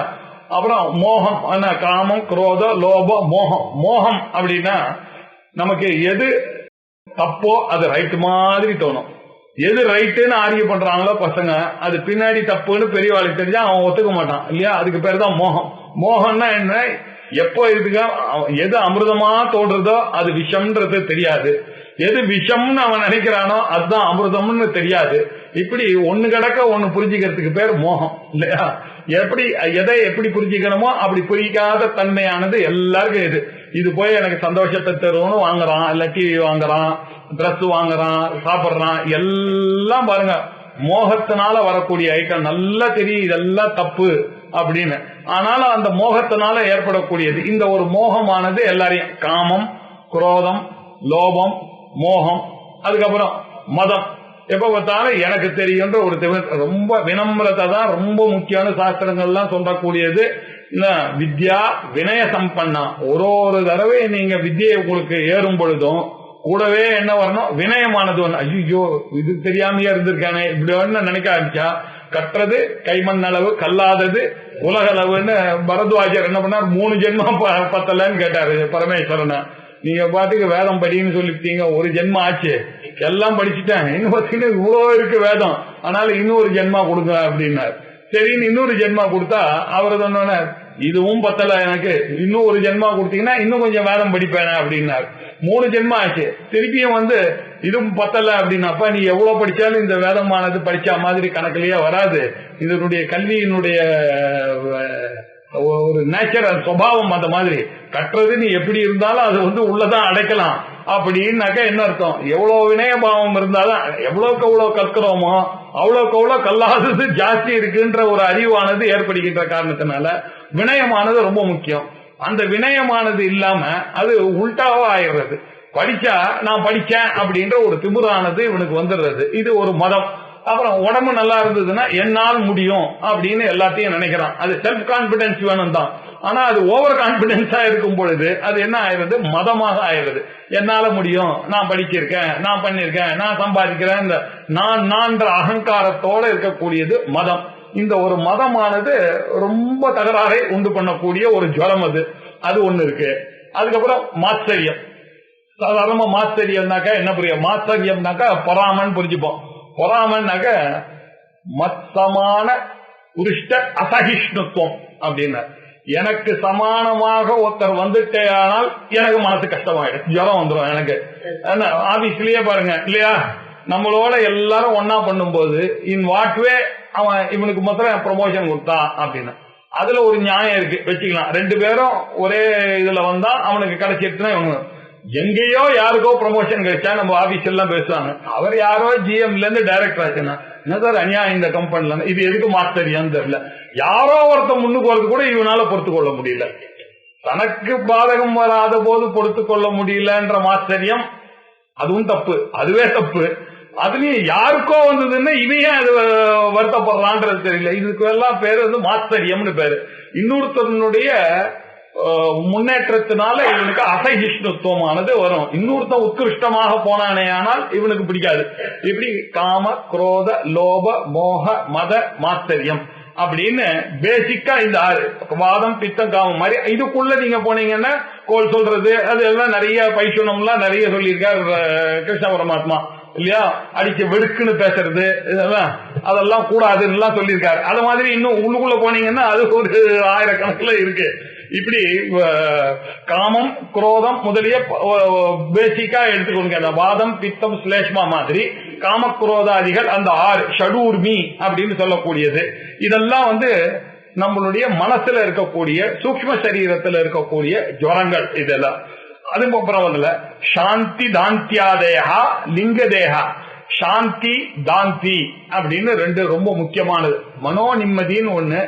அப்புறம் மோகம், காமம், குரோதம், லோபம், மோகம். மோகம் அப்படின்னா நமக்கு எது தப்போ அது ரைட் மாதிரி தோணும். எது ரைட்டுன்னு ஆர்கியூ பண்றாங்களோ பசங்க, அது பின்னாடி தப்புன்னு பெரியவாளுக்கு தெரிஞ்சா அவன் ஒத்துக்க மாட்டான் இல்லையா? அதுக்கு பேர் தான் மோகம். மோகம்னா என்ன, எப்போ இதுக்கு எது அமிர்தமா தோன்றதோ அது விஷம்ன்றது தெரியாது, எது விஷம்னு அவன் நினைக்கிறானோ அதுதான் அமிர்தம்னு தெரியாது. இப்படி ஒண்ணு கிடக்க ஒண்ணு புரிஞ்சுக்கிறதுக்கு பேர் மோகம் இல்லையா? எப்படி எதை எப்படி புரிஞ்சுக்கணுமோ அப்படி புரியாத தன்மையானது எல்லாருக்கும் இது போய் எனக்கு சந்தோஷத்தை தரும்னு வாங்குறான், இல்ல டிவி வாங்குறான், டிரெஸ் வாங்குறான், சாப்பிடுறான், எல்லாம் பாருங்க மோகத்தினால வரக்கூடிய ஐட்டம். நல்லா தெரியும் இதெல்லாம் தப்பு அப்படின்னு, ஆனாலும் அந்த மோகத்தினால ஏற்படக்கூடியது. இந்த ஒரு மோகமானது எல்லாரையும், காமம், குரோதம், லோபம், மோகம், அதுக்கப்புறம் மதம். எப்ப பார்த்தாலும் எனக்கு தெரியுன்ற ஒரு ரொம்ப வினம்ரத்தை தான் ரொம்ப முக்கியமான சாஸ்திரங்கள்லாம் சொல்லக்கூடியது. வித்யா வினய சம்பன்னா. ஒரு தடவை நீங்க வித்தியை உங்களுக்கு ஏறும் பொழுதும் கூடவே என்ன வரணும், வினயமானது ஒண்ணு. ஐயோ இது தெரியாமையே இருந்திருக்கானே இப்படி ஒண்ணு நினைக்க ஆரம்பிச்சா, கற்றது கைமண் அளவு கல்லாதது உலகளவுன்னு பரத்வாஜர் என்ன பண்ணார், 3 ஜென்மம் பத்தலன்னு கேட்டாரு பரமேஸ்வரனை. நீங்க பாட்டுக்கு வேதம் படின்னு சொல்லிட்டீங்க, 1 ஜென்மம் ஆச்சு, எல்லாம் படிச்சுட்டேன், இன்னும் பார்த்தீங்கன்னா இவ்வளவு இருக்கு வேதம், ஆனாலும் இன்னொரு ஜென்மா கொடுங்க அப்படின்னாரு. சரின்னு இன்னொரு ஜென்மா கொடுத்தா அவரு சொன்ன, இதுவும் பத்தல எனக்கு, இன்னும் 1 ஜென்மா கொடுத்தீங்கன்னா இன்னும் கொஞ்சம் வேதம் படிப்பேன அப்படின்னாரு. 3 ஜென்மா ஆச்சு, திருப்பியும் இதுவும் பத்தல அப்படின்னாப்பா நீ எவ்வளவு படிச்சாலும் இந்த வேதமானது படிச்ச மாதிரி கணக்கிலேயே வராது. இதனுடைய கல்வியினுடைய ஒரு நேச்சர் சுபாவம் அந்த மாதிரி. கட்டுறது நீ எப்படி இருந்தாலும் அது உள்ளதான் அடைக்கலாம் அப்படின்னாக்க என்ன அர்த்தம், எவ்வளவு வினயபாவம் இருந்தாலும் எவ்வளவுக்கு எவ்வளவு கற்கிறோமோ அவ்வளவுக்கு எவ்வளவு கல்லாதது ஜாஸ்தி இருக்குன்ற ஒரு அறிவானது ஏற்படுகின்ற காரணத்தினால வினயமானது ரொம்ப முக்கியம். அந்த வினயமானது இல்லாம அது உல்டாவா ஆயிடுறது. படிச்சா நான் படிச்சேன் அப்படின்ற ஒரு திமிரானது இவனுக்கு வந்துடுறது. இது ஒரு மதம். அப்புறம் உடம்பு நல்லா இருந்ததுன்னா என்னால் முடியும் அப்படின்னு எல்லாத்தையும் நினைக்கிறான். அது செல்ஃப் கான்பிடன்ஸ் வேணும் தான், ஆனா அது ஓவர் கான்பிடன்ஸா இருக்கும் பொழுது அது என்ன ஆயிடுது, மதமாக ஆயிடுது. என்னால முடியும், நான் படிச்சிருக்கேன், நான் பண்ணிருக்கேன், நான் சம்பாதிக்கிறேன், இந்த நான் அகங்காரத்தோட இருக்கக்கூடியது மதம். இந்த ஒரு மதமானது ரொம்ப தகராறை உண்டு பண்ணக்கூடிய ஒரு ஜுரம். அது ஒண்ணு இருக்கு. அதுக்கப்புறம் மாத்சரியம். சாதாரணமா மாத்சரியம்னாக்கா என்ன புரியும், மாத்சரியம்னாக்கா பொறாமன்னு புரிஞ்சுப்போம். பொறாமன்னாக்க மத்தமான உருஷ்ட அசகிஷ்ணுத்துவம் அப்படின்னா, எனக்கு சமானமாக ஒருத்தர் வந்துட்டே ஆனால் எனக்கு மனசு கஷ்டமாயிடும், ஜுரம் வந்துடும் எனக்கு. ஆபீஸ்லயே பாருங்க இல்லையா, நம்மளோட எல்லாரும் ஒன்னா பண்ணும்போது இன் வாட் வே அவன் இவனுக்கு மாத்திரம் ப்ரமோஷன் கொடுத்தா அப்படின்னு அதுல ஒரு நியாயம் இருக்கு, வச்சுக்கலாம். 2 பேரும் ஒரே இதுல வந்தா அவனுக்கு கிடைச்சிருச்சுன்னா இவனு எங்கேயோ யாருக்கோ ப்ரமோஷன் கிடைச்சா நம்ம ஆபீஸ் எல்லாம் பேசுவாங்க, அவர் யாரோ ஜிஎம்ல இருந்து டைரக்டர் ஆச்சுன்னா என்ன சார் அநியாயம் இந்த கம்பெனில, இது எதுக்கு மாஸ்டரியான்னு தெரியல. யாரோ ஒருத்த முன்னுக்கு வரது கூட இவனால பொறுத்து கொள்ள முடியல, தனக்கு பாதகம் வராத போது பொறுத்து கொள்ள முடியலன்ற மாஸ்டரியம், அதுவும் தப்பு, அதுவே தப்பு. அதுலயும் யாருக்கோ வந்ததுன்னா இவன் அது வருத்தப்படுறான்றது தெரியல. இதுக்கு எல்லாம் பேரு மாத்தரியம்னு பேரு. இன்னொருத்தனுடைய முன்னேற்றத்தினால இவனுக்கு அசகிஷ்ணுத்துவமானது வரும். இன்னொருத்தன் உத்கிருஷ்டமாக போனானே ஆனால் இவனுக்கு பிடிக்காது. இப்படி காம குரோத லோப மோக மத மாத்தரியம் அப்படின்னு பேசிக்கா இந்த வாதம் பித்தம் காமம் மாதிரி இதுக்குள்ள நீங்க போனீங்கன்னா கோல் சொல்றது அது எல்லாம் நிறைய பைசுனம்லாம் நிறைய சொல்லியிருக்கார் கிருஷ்ண பரமாத்மா இல்லையா. அடிச்சு வெடுக்குன்னு பேசுறது இதெல்லாம் அதெல்லாம் கூடாதுன்னு சொல்லியிருக்காரு. அது மாதிரி இன்னும் உள்ளுக்குள்ள போனீங்கன்னா அது ஒரு ஆயிரக்கணக்கில் இருக்கு. இப்படி காமம் குரோதம் முதலிய பேசிக்கா எடுத்துக்கொண்டு அந்த வாதம் பித்தம் ஸ்லேஷ்மா மாதிரி காம குரோதாதிகள் அந்த 6 ஷடூர்மி அப்படின்னு சொல்லக்கூடியது. இதெல்லாம் நம்மளுடைய மனசுல இருக்கக்கூடிய சூக்ஷ்ம சரீரத்துல இருக்கக்கூடிய ஜுவரங்கள் இதெல்லாம். அதுக்கப்புறம் சாந்தி தாந்தியாதேகா லிங்க தேகா. சாந்தி தாந்தி அப்படின்னு 2 ரொம்ப முக்கியமானது. மனோ நிம்மதின்னு ஒண்ணு,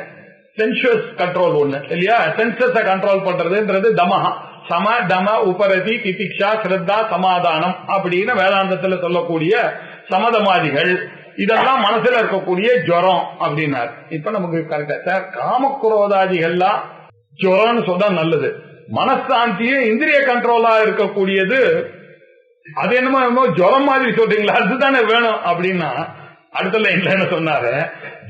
சென்சுவஸ் கண்ட்ரோல் ஒண்ணு இல்லையா. சென்சஸ கண்ட்ரோல் பண்றதுன்றது தமஹா. சம தம உபரதி திதிக்ஷா ஸ்ரத்தா சமாதானம் அப்படின்னு வேதாந்தத்துல சொல்லக்கூடிய சமதமாதிகள் இதெல்லாம் மனசுல இருக்கக்கூடிய ஜுரம் அப்படின்னாரு. இப்ப நமக்கு கரெக்டா சார் காமக்குரோதாதிகள்லாம் ஜுரம்னு சொன்னா நல்லது. மனசாந்தியும் இந்திரிய கண்ட்ரோலா இருக்கக்கூடியது அது என்னமோ ஜுரம் மாதிரி சொல்றீங்களா, அதுதானே வேணும் அப்படின்னா அடுத்த லைன்ல என்ன சொன்னாரு,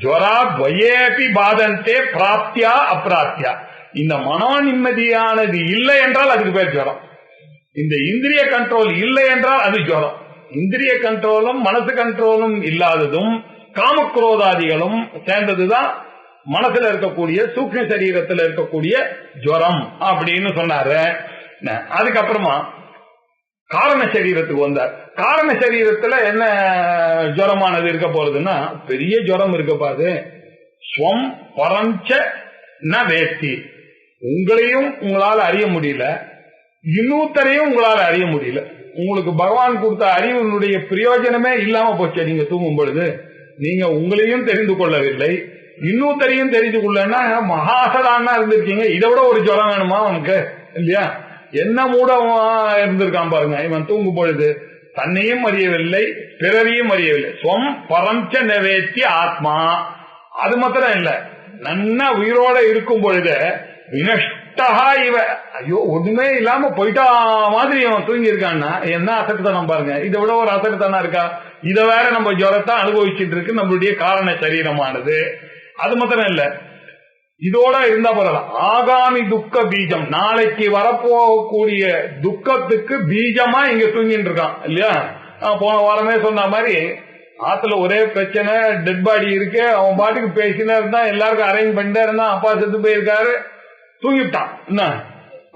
ஜுவரா துவயேபி பாதந்தே பிராப்தியா அப்பிராப்தியா. இந்த மனோ நிம்மதியானது இல்லை என்றால் அதுக்கு பேர் ஜுவரம். இந்த இந்திரிய கண்ட்ரோல் இல்லை என்றால் அது ஜுவரம். இந்திரிய கண்ட்ரோலும் மனசு கண்ட்ரோலும் இல்லாததும் காமக்ரோதாதிகளும் சேர்ந்ததுதான் மனசுல இருக்கக்கூடிய சூக்ஷ்ம சரீரத்தில் இருக்கக்கூடிய ஜுவரம் அப்படின்னு சொன்னாரு. அதுக்கப்புறமா காரண சரீரத்துக்கு வந்தார். காரண சரீரத்துல என்ன ஜுவரமானது இருக்க போறதுன்னா பெரிய ஜுவரம் இருக்கப்பாது. ஸ்வம் பரஞ்ச ந வேத்தி. உங்களையும் உங்களால அறிய முடியல, இன்னொருத்தரையும் உங்களால அறிய முடியல. உங்களுக்கு பகவான் கொடுத்த அறிவினுடைய பிரயோஜனமே இல்லாம போச்சு. நீங்க தூங்கும் பொழுது நீங்க உங்களையும் தெரிந்து கொள்ளவில்லை, இன்னொருத்தரையும் தெரிந்து கொள்ளனா மகாசடானா இருந்திருக்கீங்க. இதை விட ஒரு ஜுவரம் வேணுமா உனக்கு இல்லையா? என்ன மூடமா இருந்திருக்கான் பாருங்க. இவன் தூங்கும் பொழுது தன்னையும் அறியவில்லை, பிறரையும் அறியவில்லை. ஸ்வம் பரஞ்ச நவேத்தி ஆத்மா. அது மாத்திரம் இல்ல, நன்னா உயிரோட இருக்கும் பொழுது வினஷ்டஹா இவ, ஐயோ ஒண்ணுமே இல்லாம போயிட்டா மாதிரி இவன் தூங்கி இருக்கான்னா என்ன அசட்டுத்தனம் பாருங்க. இதை விட ஒரு அசட்டுத்தனம் இருக்கா? இதை வேற நம்ம ஜுவரத்தை அனுபவிச்சுட்டு இருக்கு நம்மளுடைய காரண சரீரமானது. அது மாத்திரம் இல்ல, இதோட இருந்தா பரவாயில்ல. ஆகாமி துக்க பீஜம், நாளைக்கு வரப்போகக்கூடிய துக்கத்துக்கு பீஜமா இங்க தூங்கிட்டு இருக்கான் இல்லையா. போன வாரமே சொன்ன மாதிரி ஆத்துல ஒரே பிரச்சனை, டெட் பாடி இருக்கு, அவன் பாட்டுக்கு பேசினா இருந்தா, எல்லாருக்கும் அரேஞ்ச் பண்ணிட்டே இருந்தான். அப்பா செத்து போயிருக்காரு, தூங்கிட்டான். என்ன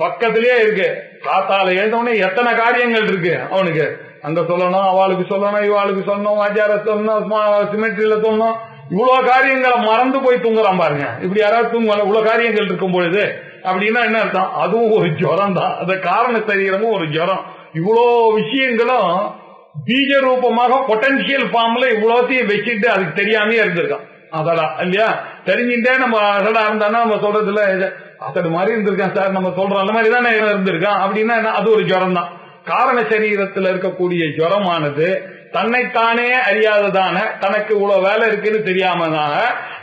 பக்கத்திலேயே இருக்கு. காத்தால எழுந்தவனே எத்தனை காரியங்கள் இருக்கு அவனுக்கு. அங்க சொல்லணும், அவளுக்கு சொல்லணும், இவாளுக்கு சொல்லணும், ஆச்சார சொல்லணும், சிமெட்ரியில சொல்லணும். இவ்வளவு காரியங்களை மறந்து போய் தூங்குறான் பாருங்க. இப்படி யாராவது தூங்குவாங்க இவ்வளவு காரியங்கள் இருக்கும் பொழுது அப்படின்னா என்ன அர்த்தம்? அதுவும் ஒரு ஜுவரம் தான். அந்த காரண சரீரமும் ஒரு ஜுவரம். இவ்வளோ விஷயங்களும் பீஜ ரூபமாக பொட்டன்சியல் ஃபார்ம்ல இவ்வளோத்தையும் வச்சுட்டு அதுக்கு தெரியாமே இருந்திருக்கான். அதடா இல்லையா, தெரிஞ்சுட்டே நம்ம அசடா இருந்தானா நம்ம சொல்றதுல அசடு மாதிரி இருந்திருக்கான் சார், நம்ம சொல்றோம் அந்த மாதிரி தானே இருந்திருக்கான் அப்படின்னா அது ஒரு ஜுவரம் தான். காரண சரீரத்தில் இருக்கக்கூடிய ஜுவரமானது தன்னைத்தானே அறியாததான, தனக்கு இவ்வளவு வேலை இருக்குன்னு தெரியாமதான,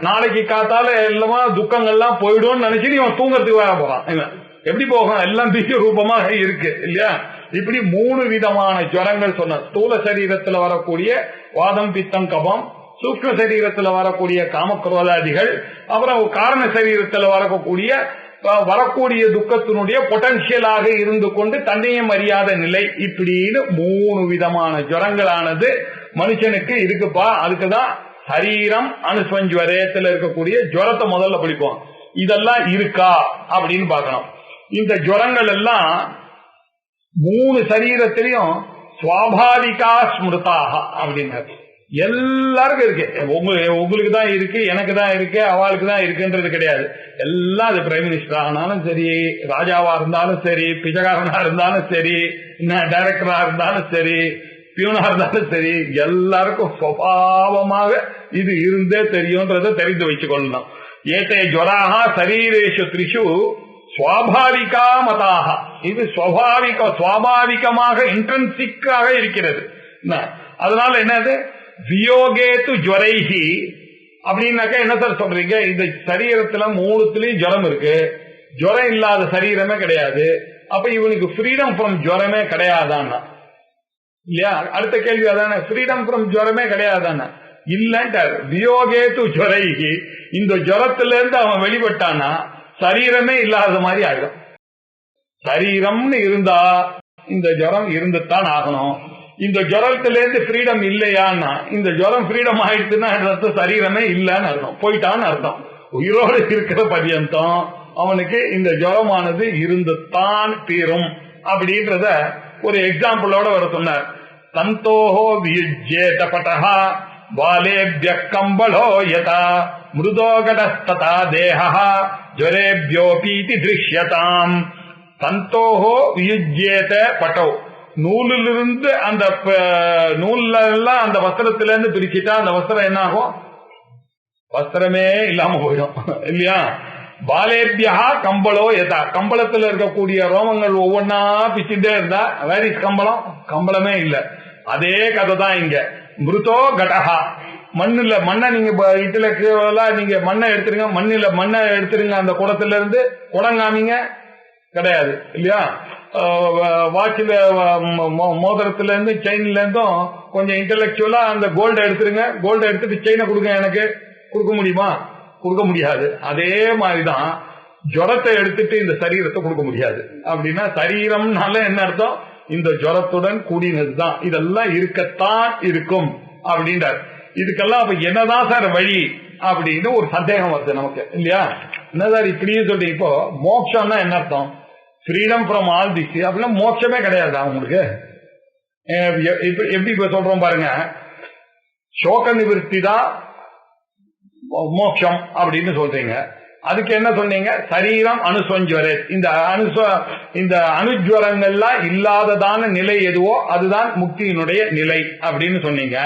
நாளைக்கு காத்தால எல்லாமா துக்கங்கள்லாம் போயிடும் நினைச்சு இவன் தூங்கறதுக்கு வேற போறான். எப்படி போகும்? எல்லாம் பீஜ ரூபமாக இருக்கு இல்லையா. இப்படி 3 விதமான ஜுவரங்கள் சொன்ன. ஸ்தூல சரீரத்துல வரக்கூடிய வாதம் பித்தம் கபம், சூக்ஷ்ம சரீரத்துல வரக்கூடிய காமக்ரோதாதிகள், அப்புறம் காரண சரீரத்துல வரக்கூடிய துக்கத்தினுடைய பொட்டன்சியலாக இருந்து கொண்டு தன்னையும் அறியாத நிலை. இப்படின்னு 3 விதமான ஜுவரங்களானது மனுஷனுக்கு இருக்குப்பா. அதுக்குதான் சரீரம் அனுஸ்வஞ்சுவரேத்துல இருக்கக்கூடிய ஜுவரத்தை முதல்ல படிப்போம். இதெல்லாம் இருக்கா அப்படின்னு பார்க்கணும். இந்த ஜுவரங்கள் எல்லாம் 3 சரீரத்திலையும் சுவாபாவிகா ஸ்மிருதாக அப்படின்னாரு. எல்லாருக்கும் இருக்கு. உங்களுக்கு தான் இருக்கு, எனக்கு தான் இருக்கு, அவளுக்கு தான் இருக்குன்றது கிடையாது. எல்லாம் அது பிரைம் மினிஸ்டர் ஆனாலும் சரி, ராஜாவா இருந்தாலும் சரி, பிச்சைக்காரனா இருந்தாலும் சரி, டைரக்டரா இருந்தாலும் சரி, பியூனா இருந்தாலும் சரி, எல்லாருக்கும் சுபாவமாக இது இருந்தே தெரியும்ன்றதை தெரிந்து வச்சுக்கொள்ளணும். ஏதே ஜுவராக சரீரேஷு த்ரிஷு சுவாபாவிகா மதாக. இது சுவாபாவிகமாக இன்ட்ரென்சிக்காக இருக்கிறது. அதனால என்னது வியோகேத்து ஜுவரைஹி அப்படின்னாக்கா என்ன சார் சொல்றீங்க? இந்த சரீரத்துல மூணுத்துலயும் ஜுரம் இருக்கு, ஜுரம் இல்லாத சரீரமே கிடையாது. அப்ப இவனுக்கு ஃப்ரீடம் ஃப்ரம் ஜுரமே கிடையாதான்னா இல்லையா? அடுத்த கேள்வி அதானே, ஃப்ரீடம் ஃப்ரம் ஜுரமே கிடையாதானா? இல்லன்ட்டார். வியோகேத்து ஜுவரைஹி, இந்த ஜுரத்துல இருந்து அவன் வெளிப்பட்டானா சரீரமே இல்லாத மாதிரி ஆயிடும். சரீரம்னு இருந்தா இந்த ஜுரம் இருந்துத்தான் ஆகணும். இந்த ஜுரத்திலேருந்து ஃப்ரீடம் இல்லையான்னா, இந்த ஜுரம் ஃப்ரீடம் ஆயிடுச்சுன்னா அர்த்தம் சரீரமே இல்லைன்னு அர்த்தம், போயிட்டான்னு அர்த்தம். உயிரோடு இருக்கிற பர்யந்தம் அவனுக்கு இந்த ஜுரமானது இருந்துத்தான் தீரும் அப்படின்றத ஒரு எக்ஸாம்பிளோட வர சொன்னார். தந்தோஹோ வியுஜ்யேத படஹ வாலேப்ய கம்பளோ யதா மிருதோகடஸ்ததா தேஹ ஜுரேப்யோபீதி திருஷ்யதாம். தந்தோஹோ வியுஜ்யேத பட்டோ, நூலிலிருந்து அந்த நூல்ல எல்லாம் அந்த வஸ்திரத்திலிருந்து பிரிச்சுட்டா அந்த வஸ்திரம் என்ன ஆகும்? வஸ்திரமே இல்லாம போயிடும் இல்லையா? பாலேபியா கம்பளோ எதா, கம்பளத்துல இருக்கக்கூடிய ரோமங்கள் ஒவ்வொன்னா பிச்சுட்டே இருந்தா வேற கம்பளம், கம்பளமே இல்லை. அதே கதை தான் இங்க. மிருதோ கடஹா, மண்ணுல மண்ணை நீங்க இதுல நீங்க மண்ணை எடுத்துருங்க, மண்ணில மண்ணை எடுத்துருங்க, அந்த குடத்துல இருந்து குடங்காமிங்க கிடையாது இல்லையா? வாட்சில மோதிரத்துல இருந்து செயின்ல இருந்தும் கொஞ்சம் இன்டெலக்சுவலா அந்த கோல்டை எடுத்துருங்க, கோல்டை எடுத்துட்டு செயினை கொடுங்க, எனக்கு கொடுக்க முடியுமா? கொடுக்க முடியாது. அதே மாதிரிதான் ஜுரத்தை எடுத்துட்டு இந்த சரீரத்தை கொடுக்க முடியாது. அப்படின்னா சரீரம்னால என்ன அர்த்தம்? இந்த ஜுரத்துடன் கூடினதுதான், இதெல்லாம் இருக்கத்தான் இருக்கும் அப்படின்றார். இதுக்கெல்லாம் அப்ப என்னதான் சார் வழி அப்படின்னு ஒரு சந்தேகம் வருது நமக்கு இல்லையா? என்ன சார் இப்படியே சொல்றீங்க? இப்போ மோட்சம்னா என்ன அர்த்தம்? ஃப்ரீடம் ஃப்ரம் ஆல் திஸ் அப்படின்னா மோட்சமே கிடையாது அவங்களுக்கு. எப்படி இப்ப சொல்றோம் பாருங்க, சோக நிவர்த்தி தான் மோட்சம் அப்படின்னு சொல்றீங்க. அதுக்கு என்ன சொன்னீங்க? சரீரம் அனுசஞ்சரே, இந்த அனுஜ்வரங்கள்லாம் இல்லாததான நிலை எதுவோ அதுதான் முக்தியினுடைய நிலை அப்படின்னு சொன்னீங்க.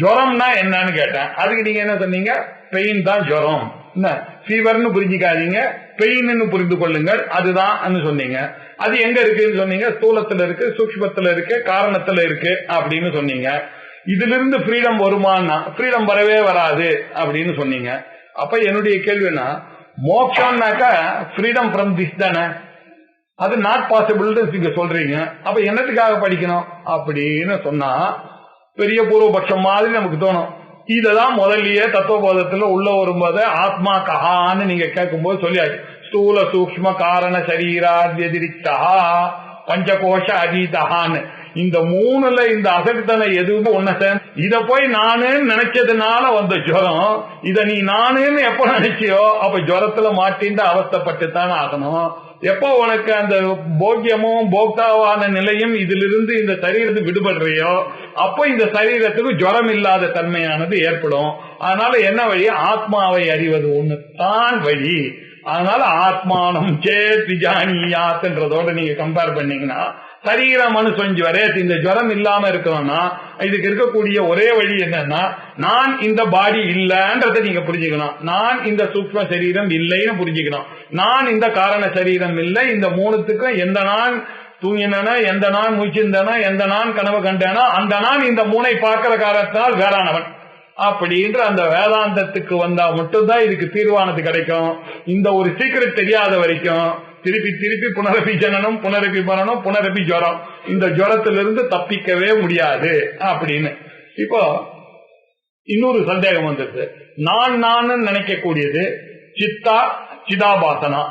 ஜுரம்னா என்னன்னு கேட்டேன். அதுக்கு நீங்க என்ன சொன்னீங்க? பெயின் தான் ஜுரம். என்ன ஃபீவர்னு புரிஞ்சிக்காதீங்க, பெயின் புரிந்து கொள்ளுங்கள், அதுதான் சொன்னீங்க. அது எங்க இருக்குன்னு சொன்னீங்க? ஸ்தூலத்துல இருக்கு, சூக்ஷ்மத்துல இருக்கு, காரணத்துல இருக்கு அப்படின்னு சொன்னீங்க. இதுல இருந்து ஃப்ரீடம் வருமானா? ஃப்ரீடம் வரவே வராது அப்படின்னு சொன்னீங்க. அப்ப என்னுடைய கேள்வினா, மோட்சம்னாக்கா ஃப்ரீடம் ஃப்ரம் திஸ் தானே, அது நாட் பாசிபிள் நீங்க சொல்றீங்க. அப்ப என்னத்துக்காக படிக்கணும் அப்படின்னு சொன்னா பெரிய பூர்வபட்சம் மாதிரி நமக்கு தோணும். இததான் முதல்லயே தத்துவபோதத்துல உள்ள வரும்போது ஆத்மா கஹான்னு நீங்க கேட்கும்போது சொல்லியாச்சு. ஸ்தூல சூக்ஷ்ம காரண சரீராத்யதிரிக்தா பஞ்சகோஷ அதீதஹான்னு இந்த மூணுல இந்த அசட்டுத்தனை எதுவுமே ஒன்ன சேர்ந்து இத போய் நானுன்னு நினைச்சதுனால வந்த ஜுரம். இத நீ நானுன்னு எப்ப நினைச்சியோ அப்ப ஜுரத்துல மாட்டின்ற அவஸ்தப்பட்டுத்தான் ஆகணும். எப்போ உனக்கு அந்த போக்கியமும் போக்தாவான நிலையும் இதிலிருந்து இந்த சரீரத்துக்கு விடுபடுறியோ அப்போ இந்த சரீரத்துக்கு ஜுரம் இல்லாத தன்மையானது ஏற்படும். அதனால என்ன வழி? ஆத்மாவை அறிவது ஒண்ணு தான் வழி. அதனால ஆத்மானம் சேத் விஜானியாத்ன்றதோட நீங்க கம்பேர் பண்ணீங்கன்னா சரீரம் அனுசஞ்சு வரே இந்த ஜுரம் இல்லாம இருக்கணும்னா இதுக்கு இருக்கக்கூடிய ஒரே வழி என்னன்னா, நான் இந்த பாடி இல்லன்றதை நீங்க புரிஞ்சுக்கணும். நான் இந்த சூக்ஷ்ம சரீரம் இல்லைன்னு புரிஞ்சுக்கணும். நான் இந்த காரண சரீரம் இல்லை. இந்த மூணுத்துக்கும் எந்த நான் தூங்கினா, எந்த நான் மூச்சிருந்தனா, எந்த நான் கனவு கண்டேனா, அந்த நான் இந்த மூனை பார்க்கிற காரணத்தினால் வேறானவன் அப்படின்ற அந்த வேதாந்தத்துக்கு வந்தா மட்டும்தான் இதுக்கு தீர்வானது கிடைக்கும். இந்த ஒரு சீக்கிரம் தெரியாத வரைக்கும் திருப்பி திருப்பி புனரபி ஜனனம், புனரபி மரணம், புனரபி ஜுரம், இந்த ஜுரத்திலிருந்து தப்பிக்கவே முடியாது அப்படின்னு. இப்போ இன்னொரு சந்தேகம் வந்துருது. நான் நினைக்கக்கூடியது சித்தா சிதாபாசனா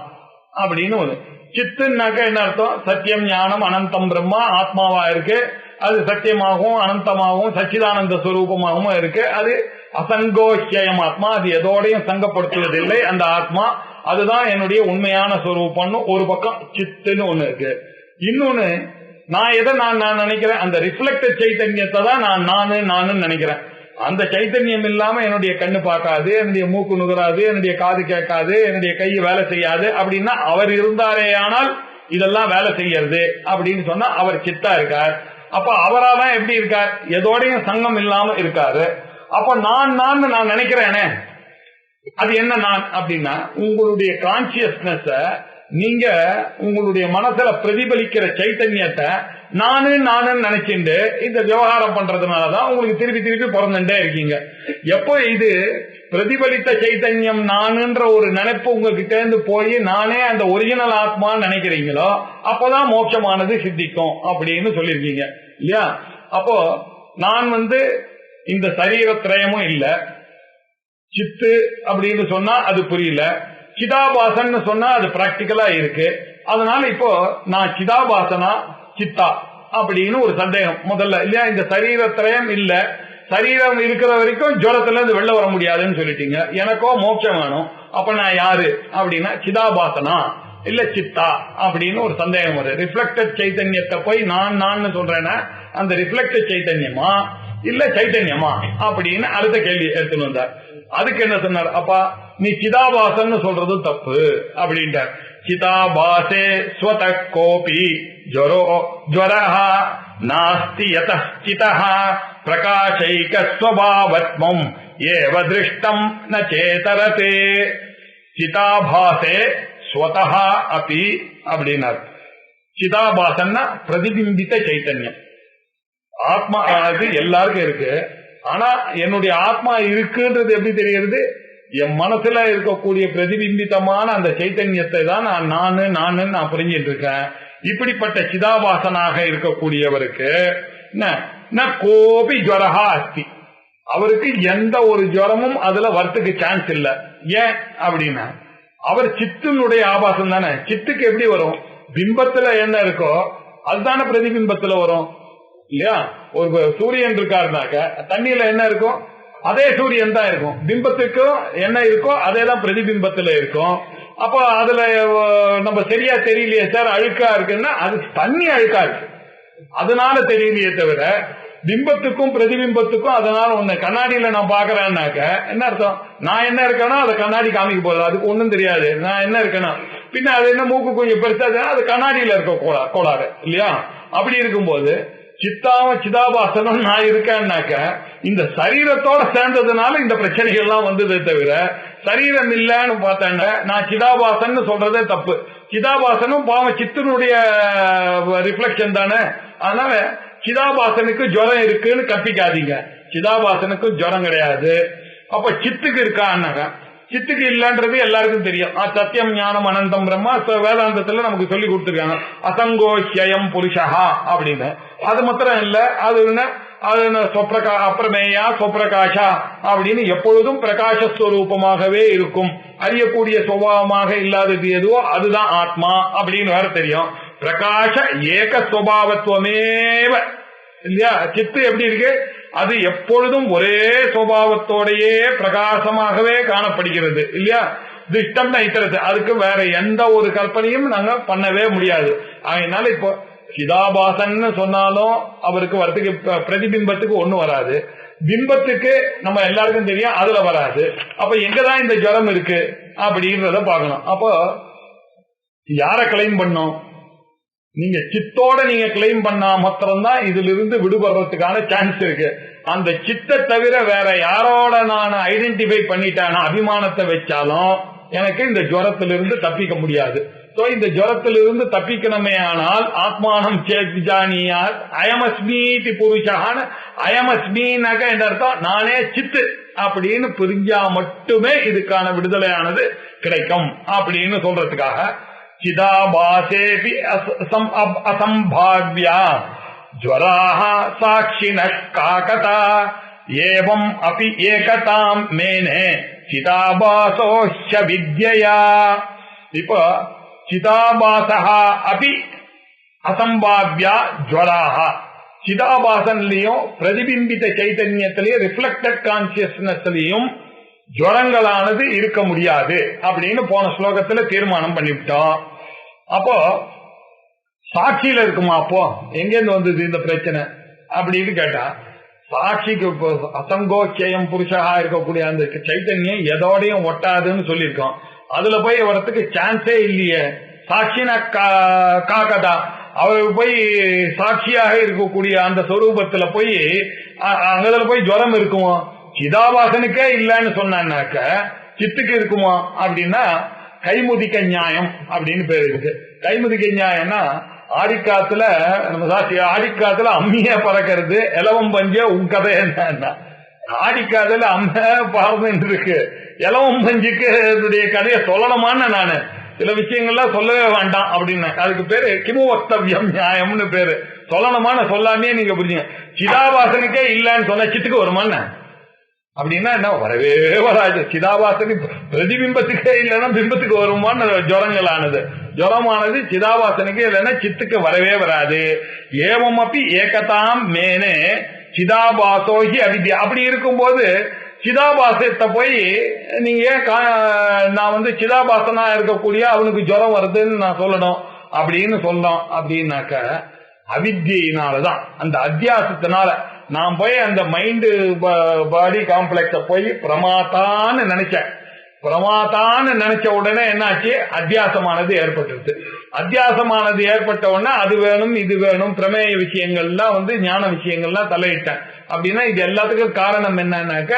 அப்படின்னு ஒண்ணு. சித்துனாக்க என்ன அர்த்தம்? சத்தியம் ஞானம் அனந்தம் பிரம்மா ஆத்மாவா இருக்கு. அது சத்தியமாகவும் அனந்தமாகவும் சச்சிதானந்த ஸ்வரூபமாகவும் இருக்கு. அது அசங்கோஷ்யம் ஆத்மா, அது எதோடையும் சங்கப்படுத்துவதில்லை அந்த ஆத்மா. அதுதான் என்னுடைய உண்மையான ஸ்வரூபம்னு ஒரு பக்கம் சித்துன்னு ஒண்ணு இருக்கு. இன்னொன்னு நான் எதை நான் நினைக்கிறேன்? அந்த ரிஃப்ளெக்டட் சைத்தன்யத்தை தான் நானு நினைக்கிறேன். அந்த சைத்தன்யம் இல்லாம என்னுடைய கண்ணு பார்க்காது, என்னுடைய மூக்கு நுகராது, என்னுடைய காது கேட்காது, என்னுடைய கை வேலை செய்யாது அப்படின்னா அவர் இருந்தாரே ஆனால் இதெல்லாம் வேலை செய்யறது அப்படின்னு சொன்னா அவர் சித்தா இருக்கார். அப்ப அவராதான் எப்படி இருக்கார்? எதோடையும் சங்கம் இல்லாம இருக்காரு. அப்ப நான் நினைக்கிறேனே அது என்ன நான் அப்படின்னா, உங்களுடைய கான்சியஸ்னஸ நீங்க உங்களுடைய மனசுல பிரதிபலிக்கிற சைத்தன்யத்தை நானு நினைச்சுட்டு இந்த விவகாரம் பண்றதுனாலதான் உங்களுக்கு திருப்பி திருப்பி பிறந்துட்டே இருக்கீங்க. எப்போ இது பிரதிபலித்த சைத்தன்யம் நானுன்ற ஒரு நினைப்பு உங்ககிட்ட இருந்து போய் நானே அந்த ஒரிஜினல் ஆத்மான்னு நினைக்கிறீங்களோ அப்பதான் மோட்சமானது சித்திக்கும் அப்படின்னு சொல்லியிருக்கீங்க இல்லையா? அப்போ நான் இந்த சரீரத்திரயமும் இல்ல, சித்து அப்படின்னு சொன்னா அது புரியல, சிதாபாசன் சொன்னா அது பிராக்டிக்கலா இருக்கு. அதனால இப்போ நான் சிதாபாசனா சித்தா அப்படின்னு ஒரு சந்தேகம் முதல்ல இல்லையா? இந்த சரீரத்திரயம் இல்ல, சரீரம் இருக்கிற வரைக்கும் ஜுரத்துல இருந்து வெளில வர முடியாதுன்னு சொல்லிட்டீங்க. எனக்கோ மோட்சம் வேணும், அப்ப நான் யாரு அப்படின்னா சிதாபாசனா இல்ல சித்தா அப்படின்னு ஒரு சந்தேகம் வருது. ரிஃப்ளெக்டட் சைத்தன்யத்தை போய் நான் சொல்றேன்னா அந்த ரிஃப்ளெக்டட் சைத்தன்யமா இல்ல சைத்தன்யமா அப்படின்னு அடுத்த கேள்வி எடுத்துன்னு வந்தார். அதுக்கு என்ன சொன்னார்? அப்பா நீ சிதாபாசன் சொல்றது தப்பு அப்படின்ட்டார். சிதாபாசே ஸ்வத கோபி ஜ்வரஹ நாஸ்தி யதः சிதः பிரகாசைக ஸ்வபாவத்மம் ஏவ திருஷ்டம் ந சேதரதே. சிதாபாசே ஸ்வதஹ அபி அப்படின்னார். சிதாபாசன்னா பிரதிபிம்பித்த சைத்தன்யம். ஆத்மா அது எல்லாருக்கும் இருக்கு. ஆனா என்னுடைய ஆத்மா இருக்குன்றது எப்படி தெரிகிறது? என் மனசுல இருக்கக்கூடிய பிரதிபிம்பித்தமான அந்த சைத்தன்யத்தை தான் நான் புரிஞ்சிட்டு இருக்கேன். இப்படிப்பட்ட சிதாபாசனாக இருக்கக்கூடியவருக்கு கோபி ஜுவரஹா அஸ்தி, அவருக்கு எந்த ஒரு ஜுவரமும் அதுல வரத்துக்கு சான்ஸ் இல்ல. ஏன் அப்படின்னா அவர் சித்தினுடைய ஆபாசம் தானே. சித்துக்கு எப்படி வரும்? பிம்பத்துல என்ன இருக்கோ அதுதானே பிரதிபிம்பத்துல வரும் இல்லையா? ஒரு சூரியன் இருக்காருனாக்க தண்ணியில என்ன இருக்கும்? அதே சூரியன் தான் இருக்கும். பிம்பத்துக்கும் என்ன இருக்கோ அதே தான் பிரதிபிம்பத்துல இருக்கும். அப்போ அதுல நம்ம சரியா தெரியலையே சார், அழுக்கா இருக்குன்னா அது தண்ணி அழுக்கா இருக்கு அதனால தெரியலையே தவிர பிம்பத்துக்கும் பிரதிபிம்பத்துக்கும் அதனால ஒண்ணு. கண்ணாடியில நான் பாக்குறேன்னாக்க என்ன அர்த்தம்? நான் என்ன இருக்கேனோ அதை கண்ணாடி காமிக்க போகுது, அதுக்கு ஒண்ணும் தெரியாது நான் என்ன இருக்கேன்னா. பின்ன அது என்ன மூக்கு கொஞ்சம் பெருசா அது கண்ணாடியில இருக்க கோளாறு இல்லையா? அப்படி இருக்கும்போது சித்தாவும் சிதாபாசனம் நான் இருக்கேன்னாக்க இந்த சரீரத்தோட சேர்ந்ததுனால இந்த பிரச்சனைகள் எல்லாம் வந்ததே தவிர சரீரம் இல்லன்னு பார்த்தேன் நான் சிதாபாசன் சொல்றதே தப்பு. சிதாபாசனும் பாவம் சித்தனுடைய ரிஃப்ளெக்ஷன் தானே. அதனால சிதாபாசனுக்கு ஜுரம் இருக்குன்னு கற்பிக்காதீங்க. சிதாபாசனுக்கு ஜுரம் கிடையாது. அப்ப சித்துக்கு இருக்கான்னாக்க சித்துக்கு இல்லன்றது எல்லாருக்கும் தெரியும். சத்தியம் ஞானம் அனந்தம் பிரம்மா வேதாந்தத்துல நமக்கு சொல்லி கொடுத்துருக்காங்க. அசங்கோஷ்யம் புருஷா அப்படின்னு. அது மாத்திரம் இல்ல, அது அப்பிரமேயா சொப்பிரகாஷா அப்படின்னு எப்பொழுதும் பிரகாசஸ்வரூபமாகவே இருக்கும். அறியக்கூடிய சுபாவமாக இல்லாதது எதுவோ அதுதான் ஆத்மா அப்படின்னு வேற தெரியும். பிரகாச ஏக சுபாவத்துவமேவ இல்லையா? சித்து எப்படி இருக்கு? அது எப்பொழுதும் ஒரே சுபாவத்தோடையே பிரகாசமாகவே காணப்படுகிறது இல்லையா? திஷ்டம் நைத்திரது, அதுக்கு வேற எந்த ஒரு கற்பனையும் நாங்க பண்ணவே முடியாது. அதனால இப்போ சிதாபாசன் சொன்னாலும் அவருக்கு வரத்துக்கு பிரதிபிம்பத்துக்கு ஒண்ணும் வராது, பிம்பத்துக்கு நம்ம எல்லாருக்கும் தெரியும் அதுல வராது. அப்ப எங்கதான் இந்த ஜுரம் இருக்கு அப்படின்றத பாக்கணும். அப்போ யார கிளைம் பண்ணோம்? நீங்க சித்தோட நீங்க கிளைம் பண்ணா மாத்திரம்தான் இதுல இருந்து விடுபடுறதுக்கான சான்ஸ் இருக்கு. அந்த சித்தை தவிர வேற யாரோட நான் ஐடென்டிஃபை பண்ணிட்டேன் அபிமானத்தை வச்சாலும் எனக்கு இந்த ஜுரத்திலிருந்து தப்பிக்க முடியாது. இந்த ஜுரத்திலிருந்து தப்பிக்கணுமே ஆனால் ஆத்மானம் சேஜானியார் அயமஸ்மீதி புருஷான அயமஸ்மீனாக்க என்ற அர்த்தம் நானே சித்து அப்படின்னு புரிஞ்சா மட்டுமே இதுக்கான விடுதலையானது கிடைக்கும் அப்படின்னு சொல்றதுக்காக சிதாபாசேபி அசம்பாவ்யா ஜ்வராஹ சாட்சினः காகதா ஏவம் அபி ஏகதாம் மேனே சிதாபாசோஹ்ய வித்யயா. இப்போ சிதாபாசஹ அபி அசம்பாவ்யா ஜ்வராஹ, சிதாபாசன்லயும் பிரதிபிம்பித்த சைத்தன்யத்திலையும் ரிஃப்ளெக்டட் கான்சியஸ்னஸ்லயும் ஜுரங்களானது இருக்க முடியாது அப்படின்னு போன ஸ்லோகத்துல தீர்மானம் பண்ணிவிட்டோம். அப்போ சாட்சியில இருக்குமா? அப்போ எங்கேருந்து வந்தது இந்த பிரச்சனை அப்படின்னு கேட்டா, சாட்சிக்கு அசங்கோச்சயம் புருஷா இருக்கக்கூடிய அந்த சைத்தன்யம் எதோடையும் ஒட்டாதுன்னு சொல்லியிருக்கோம். அதுல போய் வரத்துக்கு சான்ஸே இல்லையே. சாட்சினா காக்கதா, அவருக்கு போய் சாட்சியாக இருக்கக்கூடிய அந்த சொரூபத்துல போய் அங்கதுல போய் ஜுரம் இருக்குமோ? சிதாபாசனுக்கே இல்லன்னு சொன்னாக்க சித்துக்கு இருக்குமோ அப்படின்னா கைமுதிக்க நியாயம் அப்படின்னு பேர் இருக்கு. கைமுதிக்க நியாயம்னா ஆடிக்காத்துல நம்ம சாட்சி ஆடிக்காத்துல அம்மிய பறக்கிறது இலவம் பஞ்ச உன் கதை என்ன, ஆடிக்காதுல அம்ம பறந்து இருக்கு, இலவம் பஞ்சுக்கு என்னுடைய கதையை சொல்லணுமான்னு நானு சில விஷயங்கள்லாம் சொல்லவே வேண்டாம் அப்படின்னு. அதுக்கு பேரு கிமு வக்தவ்யம் நியாயம்னு பேரு. சொல்லணுமான சொல்லாமே நீங்க புரிஞ்சுங்க. சிதாபாசனுக்கே இல்லன்னு சொன்ன சித்துக்கு வருமான்னு அப்படின்னா என்ன, வரவே வராது. சிதாபாசனி பிரதிபிம்பத்துக்கே இல்லைன்னா பிம்பத்துக்கு வருமான்னு ஜுரங்களானது. ஜுரமானது சிதாபாசனுக்கு இல்லைன்னா சித்துக்கு வரவே வராது. ஏவம் அப்படி ஏகதாம் மேனே சிதாபாசோகி அவித்யா. அப்படி இருக்கும்போது சிதாபாசத்தை போய் நீங்க நான் சிதாபாசனா இருக்கக்கூடிய அவனுக்கு ஜுரம் வருதுன்னு நான் சொல்லணும் அப்படின்னு சொல்லணும் அப்படின்னாக்க அவித்யினாலதான், அந்த அத்தியாசத்தினால நான் போய் அந்த மைண்டு பாடி காம்ப்ளெக்ஸ போய் பிரமாத்தான்னு நினைச்சேன். பிரமாத்தான்னு நினைச்ச உடனே என்னாச்சு, அத்தியாசமானது ஏற்பட்டுருச்சு. அத்தியாசமானது ஏற்பட்ட உடனே அது வேணும் இது வேணும் பிரமேய விஷயங்கள்லாம் ஞான விஷயங்கள்லாம் தலையிட்டேன். அப்படின்னா இது எல்லாத்துக்கும் காரணம் என்னன்னாக்க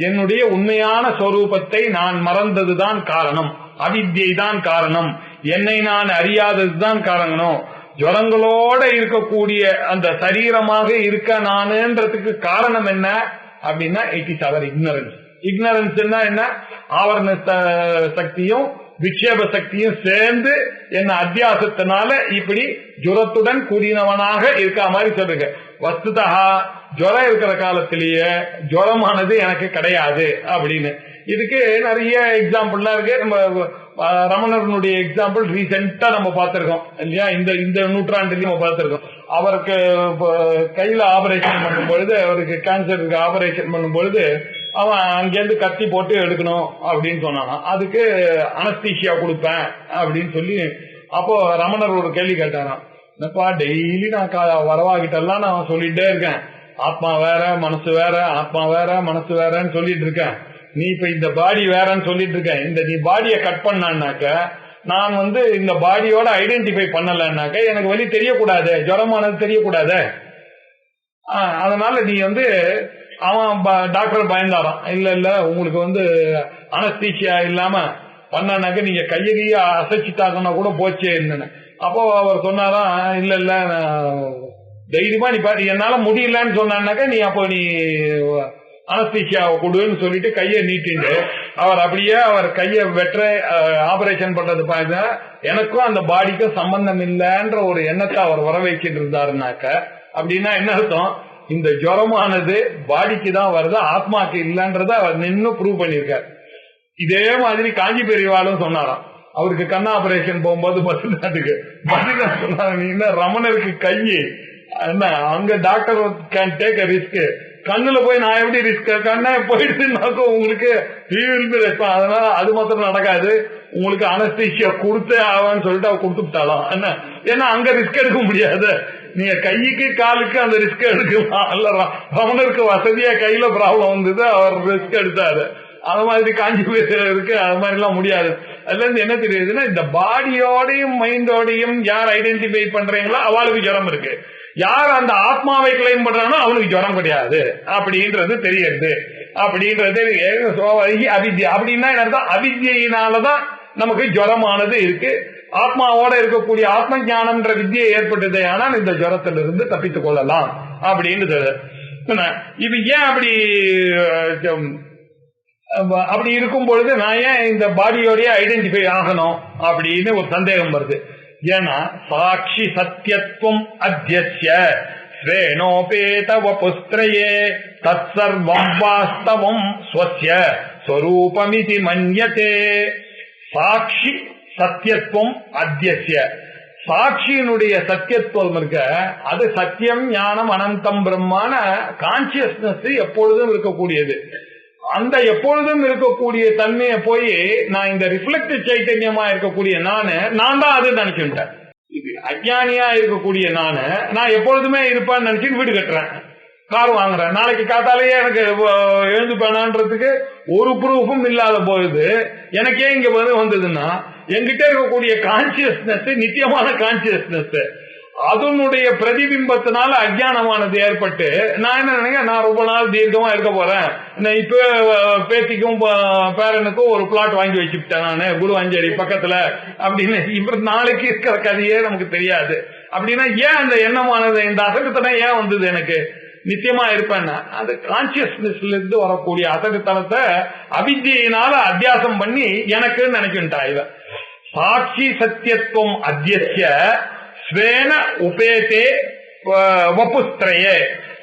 என்னுடைய உண்மையான சொரூபத்தை நான் மறந்ததுதான் காரணம், அவித்யை தான் காரணம், என்னை நான் அறியாததுதான் காரணம். ஜுரங்களோட இருக்கக்கூடிய அந்த சரீரமாக இருக்க நானுன்றதுக்கு காரணம் என்ன அப்படின்னா it is our ignorance. Ignorance என்ன, ஆவரண சக்தியும் விக்ஷேப சக்தியும் சேர்ந்து என்ன அத்தியாசத்தினால இப்படி ஜுரத்துடன் கூடினவனாக இருக்க மாதிரி சொல்லுங்க. வஸ்துதா ஜுரம் இருக்கிற காலத்திலேயே ஜுரமானது எனக்கு கிடையாது அப்படின்னு. இதுக்கு நிறைய எக்ஸாம்பிள்லாம் இருக்கு. நம்ம ரமணனுடைய எக்ஸாம்பிள் ரீசெண்டா நம்ம பார்த்திருக்கோம் இல்லையா, இந்த நூற்றாண்டுலயும் நம்ம பார்த்திருக்கோம். அவருக்கு கையில ஆபரேஷன் பண்ணும் பொழுது, அவருக்கு கேன்சருக்கு ஆபரேஷன் பண்ணும் பொழுது அவன் அங்கேருந்து கத்தி போட்டு எடுக்கணும் அப்படின்னு சொன்னான். அதுக்கு அனஸ்தீசியா கொடுப்பேன் அப்படின்னு சொல்லி அப்போ ரமணர் ஒரு கேள்வி கேட்டாராம், என்னப்பா டெய்லி நான் வரவாகிட்டெல்லாம் நான் சொல்லிட்டே இருக்கேன், ஆத்மா வேற மனசு வேற, ஆத்மா வேற மனசு வேறன்னு சொல்லிட்டு இருக்கேன், நீ இப்ப இந்த பாடி வேறன்னு சொல்லிட்டு இருக்கேன், இந்த நீ பாடியை கட் பண்ணான்னாக்க நான் இந்த பாடியோட ஐடென்டிஃபை பண்ணலன்னாக்க எனக்கு வலி தெரியக்கூடாது, ஜுரமானது தெரியக்கூடாது. அதனால நீ அவன் டாக்டர் பயந்தாராம், இல்ல உங்களுக்கு அனஸ்தீசியா இல்லாம பண்ணானாக்க நீங்க கைய அசைச்சிட்டாங்கன்னா கூட போச்சே என்னன்னு. அப்போ அவர் சொன்னாராம், இல்ல தைரியமா நீ பாரு, என்னால முடியலன்னு சொன்னாக்க நீ அப்போ நீ அனஸ்தீசியாவை கொடுன்னு சொல்லிட்டு கையை நீட்டிண்டு அவர் அப்படியே அவர் கையை வெற்ற ஆபரேஷன் பண்றது பாருங்க. எனக்கும் அந்த பாடிக்கும் சம்பந்தம் இல்லைன்ற ஒரு எண்ணத்தை அவர் வர வைக்கிட்டு இருந்தாருனாக்க அப்படின்னா என்ன அர்த்தம், இந்த ஜுரமானது பாடிக்கு தான் வருது, ஆத்மாக்கு இல்லன்றத அவர் நின்னு ப்ரூவ் பண்ணிருக்காரு. இதே மாதிரி காஞ்சி பெரியவாளும் சொன்னாராம், அவருக்கு கண் ஆபரேஷன் போகும்போது பசுநாட்டுக்கு சொன்னாங்க, நீ என்ன ரமணருக்கு கையை என்ன அங்க doctor can take a risk, கண்ணுல போய் நான் எப்படி ரிஸ்க், கண்ணா போயிடுச்சுனாக்கோ உங்களுக்கு அதனால அது மாத்திரம் நடக்காது, உங்களுக்கு அனஸ்தீசியா கொடுத்தே ஆவான்னு சொல்லிட்டு அவ கொடுத்துட்டாலாம் என்ன. ஏன்னா அங்க ரிஸ்க் எடுக்க முடியாது, நீங்க கைக்கு காலுக்கு அந்த ரிஸ்க் எடுக்கலாம். அல்ல ரமணருக்கு வசதியா கையில ப்ராப்ளம் வந்தது, அவர் ரிஸ்க் எடுத்தாரு. அது மாதிரி காஞ்சி இருக்கு, அது மாதிரி எல்லாம் முடியாது. அதுல இருந்து என்ன தெரியுதுன்னா, இந்த பாடியோடையும் மைண்டோடையும் யார் ஐடென்டிஃபை பண்றீங்களோ அவளுக்கு ஜுரம் இருக்கு, யார் அந்த ஆத்மாவை கிளைம் பண்றானோ அவனுக்கு ஜுரம் கிடையாது அப்படின்றது தெரியுது. அப்படின்றது அவித்யா. அப்படின்னா என்ன, அவித்யினாலதான் நமக்கு ஜுரமானது இருக்கு. ஆத்மாவோட இருக்கக்கூடிய ஆத்ம ஞானம்ன்ற வித்தியை ஏற்பட்டதே ஆனால் இந்த ஜுரத்திலிருந்து தப்பித்துக் கொள்ளலாம் அப்படின்றது. இது ஏன் அப்படி இருக்கும் பொழுது நான் ஏன் இந்த பாடியோடைய ஐடென்டிஃபை ஆகணும் அப்படின்னு ஒரு சந்தேகம் வருது. ஏன்னா சாட்சி சத்தியத்துவம் அத்தியஸ்ய ஸ்வேனோபேத வபுஸ்த்ரயே தத்சர்வம் வாஸ்தவம் ஸ்வஸ்ய ஸ்வரூபமிதி மன்யதே. சாட்சி சத்தியத்துவம் அத்தியஸ்ய, சாட்சியினுடைய சத்தியத்துவம் இருக்க, அது சத்தியம் ஞானம் அனந்தம் பிரம்மான கான்சியஸ்னஸ் எப்பொழுதும் இருக்கக்கூடியது. அந்த எப்பொழுதும் இருக்கக்கூடிய தன்மையை போய் நான் இந்த ரிஃப்ளெக்ட் சைத்தன்யமா இருக்கக்கூடிய நான் தான் அது நினைச்சுட்டேன். அஜ்ஞானியா இருக்கக்கூடிய நான் எப்பொழுதுமே இருப்பேன்னு நினைச்சு வீடு கட்டுறேன், கார் வாங்குறேன், நாளைக்கு காத்தாலேயே எனக்கு எழுந்து போனான்றதுக்கு ஒரு ப்ரூஃபும் இல்லாத போகுது. எனக்கே இங்க வந்ததுன்னா என்கிட்ட இருக்கக்கூடிய கான்சியஸ்னஸ் நித்தியமான கான்சியஸ்னஸ், அதனுடைய பிரதிபிம்பத்தினால அஜ்ஞானமானது ஏற்பட்டு நான் என்ன நினைக்கிறேன், நான் ரொம்ப நாள் தீர்க்கமா இருக்க போறேன், இப்ப பேத்திக்கும் பேரனுக்கும் ஒரு பிளாட் வாங்கி வச்சுட்டேன் நானு குருவாஞ்சேரி பக்கத்துல அப்படின்னு. இப்ப நாளைக்கு இருக்கிற கதையே நமக்கு தெரியாது. அப்படின்னா ஏன் அந்த எண்ணமானது, இந்த அசட்டுத்தனம் ஏன் வந்தது எனக்கு? நிச்சயமா இருப்பேன்னா அந்த கான்சியஸ்னஸ்ல இருந்து வரக்கூடிய அசட்டுத்தனத்தை அவித்யினால அத்தியாசம் பண்ணி எனக்கு நினைக்கின்றா. இவ சாட்சி சத்தியத்துவம் அத்தியஸ்ய ஸ்வேன உபேதே வபுஸ்திரயே,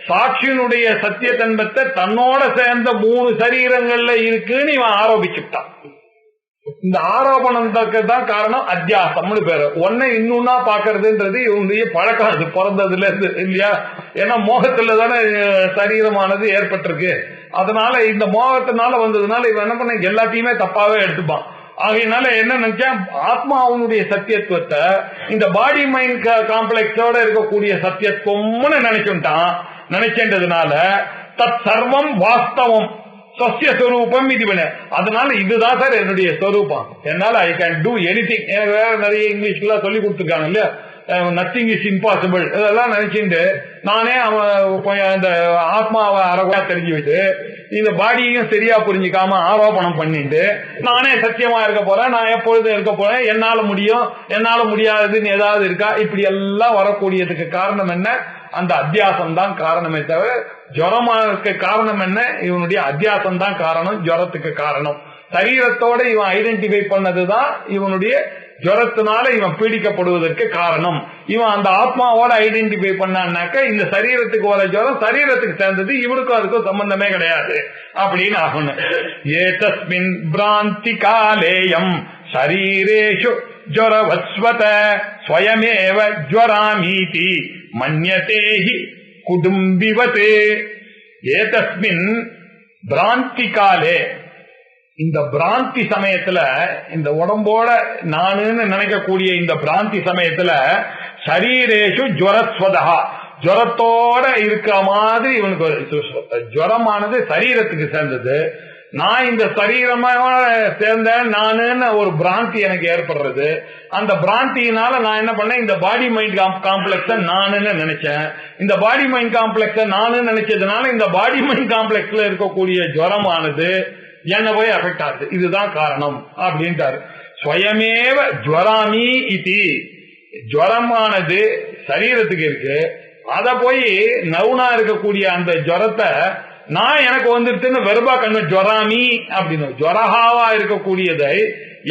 சாட்சியினுடைய சத்திய தன்மத்தை தன்னோட சேர்ந்த 3 சரீரங்கள்ல இருக்குன்னு இவன் ஆரோபிச்சுட்டான். இந்த ஆரோபணத்துக்கு தான் காரணம் அத்தியாசம்னு பேரு. ஒன்னை இன்னொன்னா பாக்குறதுன்றது இவனுடைய பழக்கம், அது பிறந்ததுல இருந்து இல்லையா? ஏன்னா மோகத்துல தானே சரீரமானது ஏற்பட்டிருக்கு. அதனால இந்த மோகத்தினால வந்ததுனால இவன் என்ன பண்ண, எல்லாத்தையுமே தப்பாவே எடுத்துப்பான். ஆகையினால என்ன நினைச்சா, ஆத்மா அவனுடைய சத்தியத்துவத்தை இந்த பாடி மைண்ட் காம்ப்ளெக்ஸோட இருக்கக்கூடிய சத்தியத்துவம்னு நினைச்சுட்டான். நினைச்சதுனால தத் சர்வம் வாஸ்தவம் சத்திய ஸ்வரூபம் இது. அதனால இதுதான் சார் என்னுடைய ஸ்வரூபம், என்னால ஐ கேன் டூ எனிதிங். எனக்கு வேற நிறைய இங்கிலீஷ்ல சொல்லி கொடுத்துருக்காங்க இல்லையா, நத்திங் இஸ் இம்பாசிபிள், இதெல்லாம் நினைச்சுட்டு நானே அந்த ஆத்மாவை அறகுறையா தெரிஞ்சு வச்சு இந்த பாடியையும் சரியா புரிஞ்சுக்காம ஆரோபணம் பண்ணிட்டு நானே சத்தியமா இருக்க போறேன், நான் எப்பொழுதும் இருக்க போறேன், என்னால முடியும் என்னால முடியாதுன்னு ஏதாவது இருக்கா, இப்படி எல்லாம் வரக்கூடியதுக்கு காரணம் என்ன? அந்த அத்தியாசம் தான் காரணமே தவிர ஜுரமானதுக்கு காரணம் என்ன? இவனுடைய அத்தியாசம் தான் காரணம், ஜுரத்துக்கு காரணம். சரீரத்தோட இவன் ஐடென்டிஃபை பண்ணதுதான் இவனுடைய ஜுரத்தினால இவன் பீடிக்கப்படுவதற்கு காரணம். இவன் அந்த ஆத்மாவோட ஐடென்டிஃபை பண்ணான்னாக்க இந்த சரீரத்துக்கு வர ஜுரம் சரீரத்துக்கு சேர்ந்தது, இவனுக்கும் அதுக்கும் சம்பந்தமே கிடையாது அப்படின்னு ஆகணும். ஏதஸ்மின் பிராந்தி காலேயம் சரீரேஷு ஜுரவஸ்வத ஸ்வயமேவ ஜுவராமீதி மன்யதேஹி குடும்பிவதே. ஏதஸ்மின் பிராந்தி காலே, இந்த பிராந்தி சமயத்துல, இந்த உடம்போட நானுன்னு நினைக்கக்கூடிய இந்த பிராந்தி சமயத்துல சரீரேஷு ஜுவரஸ்வதா, ஜுவரத்தோட இருக்கிற மாதிரி இவனுக்கு ஜுவரமானது சரீரத்துக்கு சேர்ந்தது. நான் இந்த சரீரமா சேர்ந்த நானுன்னு ஒரு பிராந்தி எனக்கு ஏற்படுறது. அந்த பிராந்தியினால நான் என்ன பண்ணேன், இந்த பாடி மைண்ட் காம்ப்ளெக்ஸ நானுன்னு நினைச்சேன். இந்த பாடி மைண்ட் காம்ப்ளெக்ஸ நானுன்னு நினைச்சதுனால இந்த பாடி மைண்ட் காம்ப்ளெக்ஸ்ல இருக்கக்கூடிய ஜுவரமானது என்ன போய் அஃபெக்ட் ஆகுது, இதுதான் காரணம் அப்படின்ட்டாரு. ஸ்வயமேவ ஜுவராமி இதி, ஜுவரமானது சரீரத்துக்கு இருக்கு, அத போய் நவுனா இருக்கக்கூடிய அந்த ஜுவரத்தை நான் எனக்கு வந்துருச்சுன்னு வெறுபா கண்ணு ஜுவராமி அப்படின்னு ஜுவரஹாவா இருக்கக்கூடியதை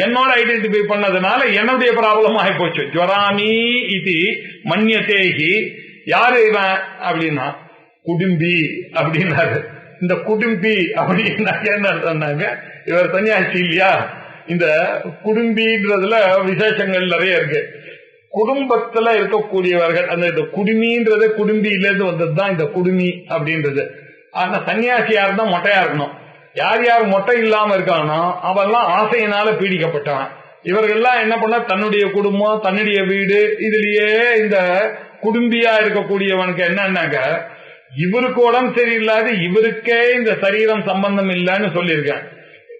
என்னோட ஐடென்டிஃபை பண்ணதுனால என்னுடைய ப்ராப்ளம் ஆகி போச்சு. ஜுவராமி இது மன்யதேஹி, யாரு இவன் அப்படின்னா குடும்பி அப்படின்னாரு. இந்த குடும்பி அப்படின்னா என்ன சொன்னாங்க, இவர் சன்னியாசி இல்லையா, இந்த குடும்பின்றதுல விசேஷங்கள் நிறைய இருக்கு. குடும்பத்துல இருக்கக்கூடியவர்கள், அந்த குடுமின்றது குடும்பியில இருந்து வந்ததுதான் இந்த குடுமி அப்படின்றது. ஆனா சன்னியாசி யாருன்னா மொட்டையா இருக்கணும். யார் யார் மொட்டை இல்லாம இருக்கானோ அவெல்லாம் ஆசையினால பீடிக்கப்பட்டவன். இவர்கள்லாம் என்ன பண்ண, தன்னுடைய குடும்பம் தன்னுடைய வீடு இதுலயே இந்த குடும்பியா இருக்கக்கூடியவனுக்கு என்னன்னாக்க, இவருக்கு உடம்பு சரியில்லாது இவருக்கே இந்த சரீரம் சம்பந்தம் இல்லைன்னு சொல்லியிருக்கேன்.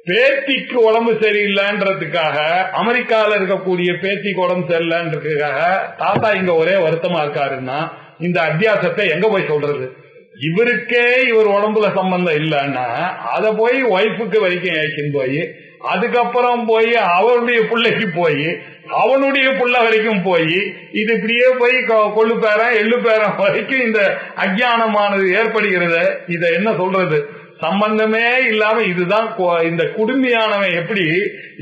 பேத்திக்கு உடம்பு சரியில்லைன்றதுக்காக, அமெரிக்கால இருக்கக்கூடிய பேத்திக்கு உடம்பு சரியில்லைன்றதுக்காக தாத்தா இங்க ஒரே வருத்தமா இருக்காருன்னா இந்த அத்தியாசத்தை எங்க போய் சொல்றது? இவருக்கே இவர் உடம்புல சம்பந்தம் இல்லைன்னா அதை போய் ஒய்ஃபுக்கு வரைக்கும் ஏற்றின்னு போய், அதுக்கப்புறம் போய் அவருடைய பிள்ளைக்கு போய், அவனுடைய புள்ள வரைக்கும் போய், இது இப்படியே போய் கொள்ளு பேரன் எள்ளு பேரன் வரைக்கும் இந்த அஜ்ஞானமானது ஏற்படுகிறது. இதை என்ன சொல்றது? சம்பந்தமே இல்லாம இதுதான் இந்த குடும்பியானவன் எப்படி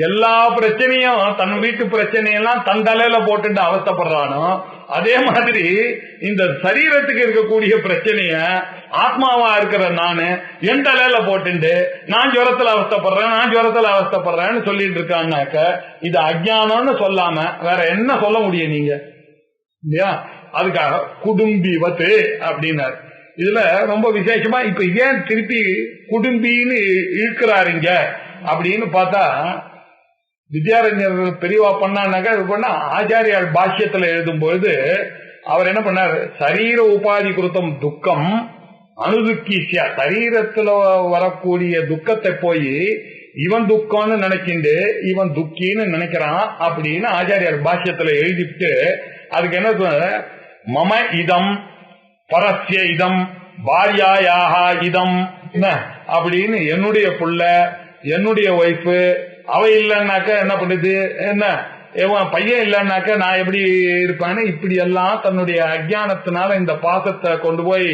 எல்லா பிரச்சனையும் தன் வீட்டு பிரச்சனையெல்லாம் தன் தலையில போட்டு அவஸ்தப்படுறானோ, அதே மாதிரி இந்த சரீரத்துக்கு இருக்கக்கூடிய பிரச்சனைய ஆத்மாவா இருக்கிற நானு என் தலையில போட்டு நான் ஜுரத்துல அவஸ்தப்படுறேன்னு சொல்லிட்டு இருக்கான்னாக்க இது அஜ்ஞானம்னு சொல்லாம வேற என்ன சொல்ல முடியும் நீங்க இல்லையா? அதுக்காக குடும்பிவத்து அப்படின்னாரு. இதுல ரொம்ப விசேஷமா இப்ப ஏன் திருப்பி குடும்பின்னு இழுக்கிறாருங்க அப்படின்னு பார்த்தா, வித்யாரண்யர்கள் பெரியவா பண்ணான்னாக்கா இது பண்ணா ஆச்சாரியால் பாஷ்யத்துல எழுதும் பொழுது அவர் என்ன பண்ணாரு, சரீர உபாதி குருத்தம் துக்கம் அனுதுக்கீசியா, சரீரத்துல வரக்கூடிய துக்கத்தை போய் இவன் துக்கம்னு நினைக்கிண்டு இவன் துக்கின்னு நினைக்கிறான் அப்படின்னு ஆச்சாரியார் பாஷ்யத்துல எழுதிட்டு அதுக்கு என்ன மம இதம் பரஸ்ய இதம் பாரியாயாக இதம் அப்படின்னு என்னுடைய புள்ள என்னுடைய ஒய்ஃபு அவ இல்லைன்னாக்க என்ன பண்ணுது, என்ன பையன் இல்லைன்னாக்க நான் எப்படி இருப்பேன்னு இப்படி எல்லாம் தன்னுடைய அஜ்ஞானத்தினால இந்த பாசத்தை கொண்டு போய்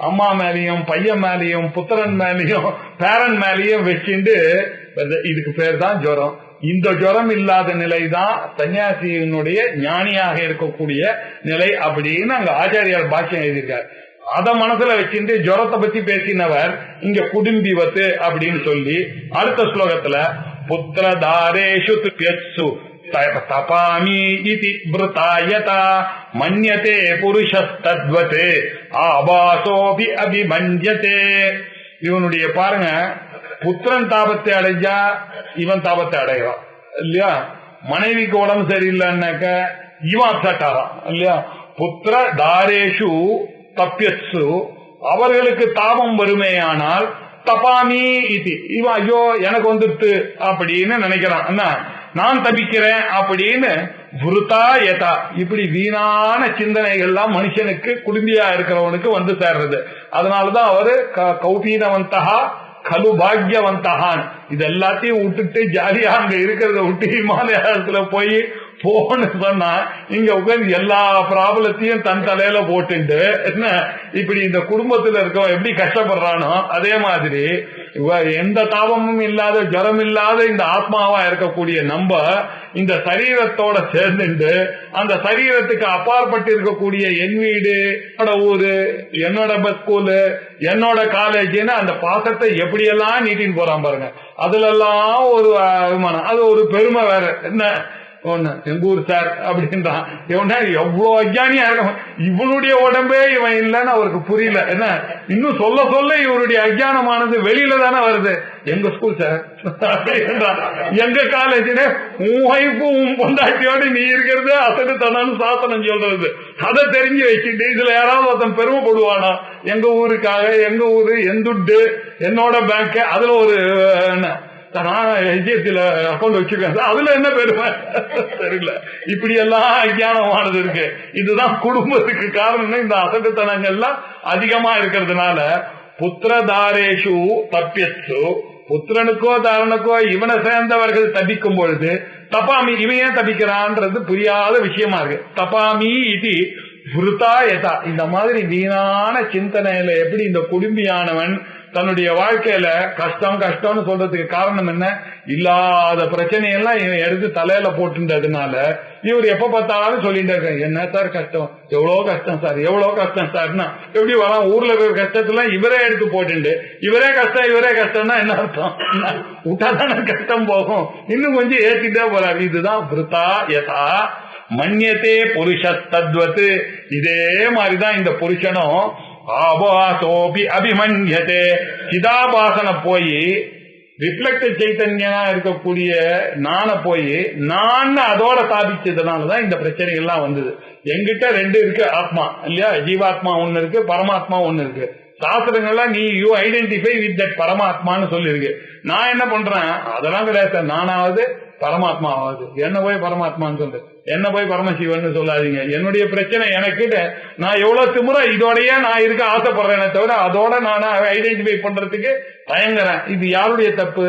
அம்மா மேலேயும் பையன் மேலேயும் புத்திரன் மேலேயும் பேரன் மேலேயும் வச்சுட்டு இதுக்கு பேர் தான் ஜுரம். இந்த ஜுரம் இல்லாத நிலை தான் சன்னியாசியினுடைய ஞானியாக இருக்கக்கூடிய நிலை அப்படின்னு அங்க ஆச்சாரியார் பாஷ்யம் எழுதியிருக்கார். அத மனசுல வச்சுட்டு ஜுரத்தை பத்தி பேசினவர் இங்க குடும்பிவத்து அப்படின்னு சொல்லி அடுத்த ஸ்லோகத்துல புத்திரதாரேஷு துப்யத்சு தபாமி இதி வ்ருதாயதா மன்யதே புருஷஸ்தத்வதே ஆபாசோபி அபிமன்யதே. இவனுடைய பாருங்க, புத்திரன் தாபத்தை அடைஞ்சா இவன் தாபத்தை அடைகிறான் இல்லையா, மனைவிக்கு உடம்பு சரியில்லைன்னாக்க இவன் அப்செட் ஆகிறான் இல்லையா. புத்திர தாரேஷு தப்யத்சு அவர்களுக்கு தாபம் வருமேயானால் தபாமி இது இவன் ஐயோ எனக்கு வந்துட்டு அப்படின்னு நினைக்கிறான், என்ன நான் தப்பிக்கிறேன் அப்படின்னு விருத்தா யதா இப்படி வீணான சிந்தனைகள்லாம் மனுஷனுக்கு குடும்பியா இருக்கிறவனுக்கு வந்து சேர்றது. அதனாலதான் அவரு கௌபீனவந்தகா கலு பாக்யவந்தகான் இது எல்லாத்தையும் விட்டுட்டு ஜாலியா அங்க இருக்கிறத விட்டு இமாலயத்துல போய் போன்னு சொன்னா இங்க உட்காந்து எல்லா ப்ராப்ளத்தையும் தன் தலையில போட்டுட்டு என்ன இப்படி இந்த குடும்பத்துல இருக்கவன் எப்படி கஷ்டப்படுறானோ அதே மாதிரி எந்த தாபமும் இல்லாத ஜரம் இல்லாத இந்த ஆத்மாவா இருக்கக்கூடிய நம்ம இந்த சரீரத்தோட சேர்ந்துட்டு அந்த சரீரத்துக்கு அப்பாற்பட்டு இருக்கக்கூடிய என் வீடு, என்னோட ஊரு, என்னோட ஸ்கூலு, என்னோட காலேஜ்னு அந்த பாசத்தை எப்படியெல்லாம் நீட்டின்னு போறான் பாருங்க. அதுல எல்லாம் ஒரு அபிமானம், அது ஒரு பெருமை வேற. என்ன ஒண்ணு எங்க ஊர் சார் அப்படின்றான், இவனா எவ்வளவு அஜானியா இருக்கும், இவனுடைய உடம்பே இவன் இல்லைன்னு அவருக்கு புரியல. என்ன இன்னும் சொல்ல சொல்ல இவருடைய அஜானமானது வெளியில தானே வருது. எங்க ஸ்கூல் சார் அப்படின்றான், எங்க காலேஜ்ல உன் ஒய்ஃபும் உன் பொண்டாட்டியோட நீ இருக்கிறது அசடு தனான்னு சாசனம் சொல்றது. அதை தெரிஞ்சு வச்சுட்டு இதுல யாராவது ஒருத்தன் பெருமைப்படுவானா, எங்க ஊருக்காக எங்க ஊரு என் துட்டு என்னோட பேங்க் அதுல ஒரு ஹெச்டிஎஃப்சில அக்கௌண்ட் வச்சிருக்கேன் அதுல என்ன பெருமை தெரியல. இப்படி எல்லாம் அஜானமானது இருக்கு. இதுதான் குடும்பத்துக்கு காரணம். இந்த அசட்டுத்தனங்கள்லாம் அதிகமா இருக்கிறதுனால புத்திரதாரேஷு தப்பியத்து புத்திரனுக்கோ தாரனுக்கோ இவனை சேர்ந்தவர்கள் தப்பிக்கும் பொழுது தபாமி இவன் ஏன் தப்பிக்கிறான்றது புரியாத விஷயமா இருக்கு. தபாமி இது விருத்தா யதா இந்த மாதிரி வீணான சிந்தனையில எப்படி இந்த குடும்பியானவன் தன்னுடைய வாழ்க்கையில கஷ்டம் கஷ்டம்னு சொல்றதுக்கு காரணம் என்ன, இல்லாத பிரச்சனையெல்லாம் இவன் எடுத்து தலையில போட்டுன்றதுனால இவர் எப்ப பார்த்தாலும் சொல்லிட்டு இருக்காங்க, என்ன சார் கஷ்டம், எவ்வளவு கஷ்டம் சார், எவ்வளவு கஷ்டம் சார்னா எப்படி வரான். ஊர்ல இருக்கிற கஷ்டத்துல இவரே எடுத்து போட்டு இவரே கஷ்டம்னா என்ன அர்த்தம், விட்டாதான கஷ்டம் போகும், இன்னும் கொஞ்சம் ஏற்றிட்டே போறாரு. இதுதான் விருத்தா யதா மன்யத்தே புருஷஸ்தத்வத். இதே மாதிரிதான் இந்த புருஷனும் ஆபாசோபி அபிமன்யதே சிதாபாசன போய் ரிஃப்ளெக்டட் சைத்தன்யனா இருக்கக்கூடிய நான போய் நான் அதோட சாதிச்சதுனாலதான் இந்த பிரச்சனைகள்லாம் வந்தது. எங்கிட்ட ரெண்டு இருக்கு ஆத்மா இல்லையா, ஜீவாத்மா ஒண்ணு இருக்கு, பரமாத்மா ஒண்ணு இருக்கு. சாஸ்திரங்கள்லாம் நீ யூ ஐடென்டிஃபை வித் தட் பரமாத்மான்னு சொல்லிருக்கு. நான் என்ன பண்றேன், அதெல்லாம் கிடையாது, நானாவது பரமாத்மா ஆகுது, என்ன போய் பரமாத்மான்னு சொல்லு, என்ன போய் பரமசிவன் சொல்லாதீங்க. என்னுடைய பிரச்சனை எனக்கிட்ட நான் எவ்வளவு திமுறை இதோடய நான் இருக்க ஆசைப்படுறேனே தவிர அதோட நான் ஐடென்டிஃபை பண்றதுக்கு தயங்குறேன். இது யாருடைய தப்பு?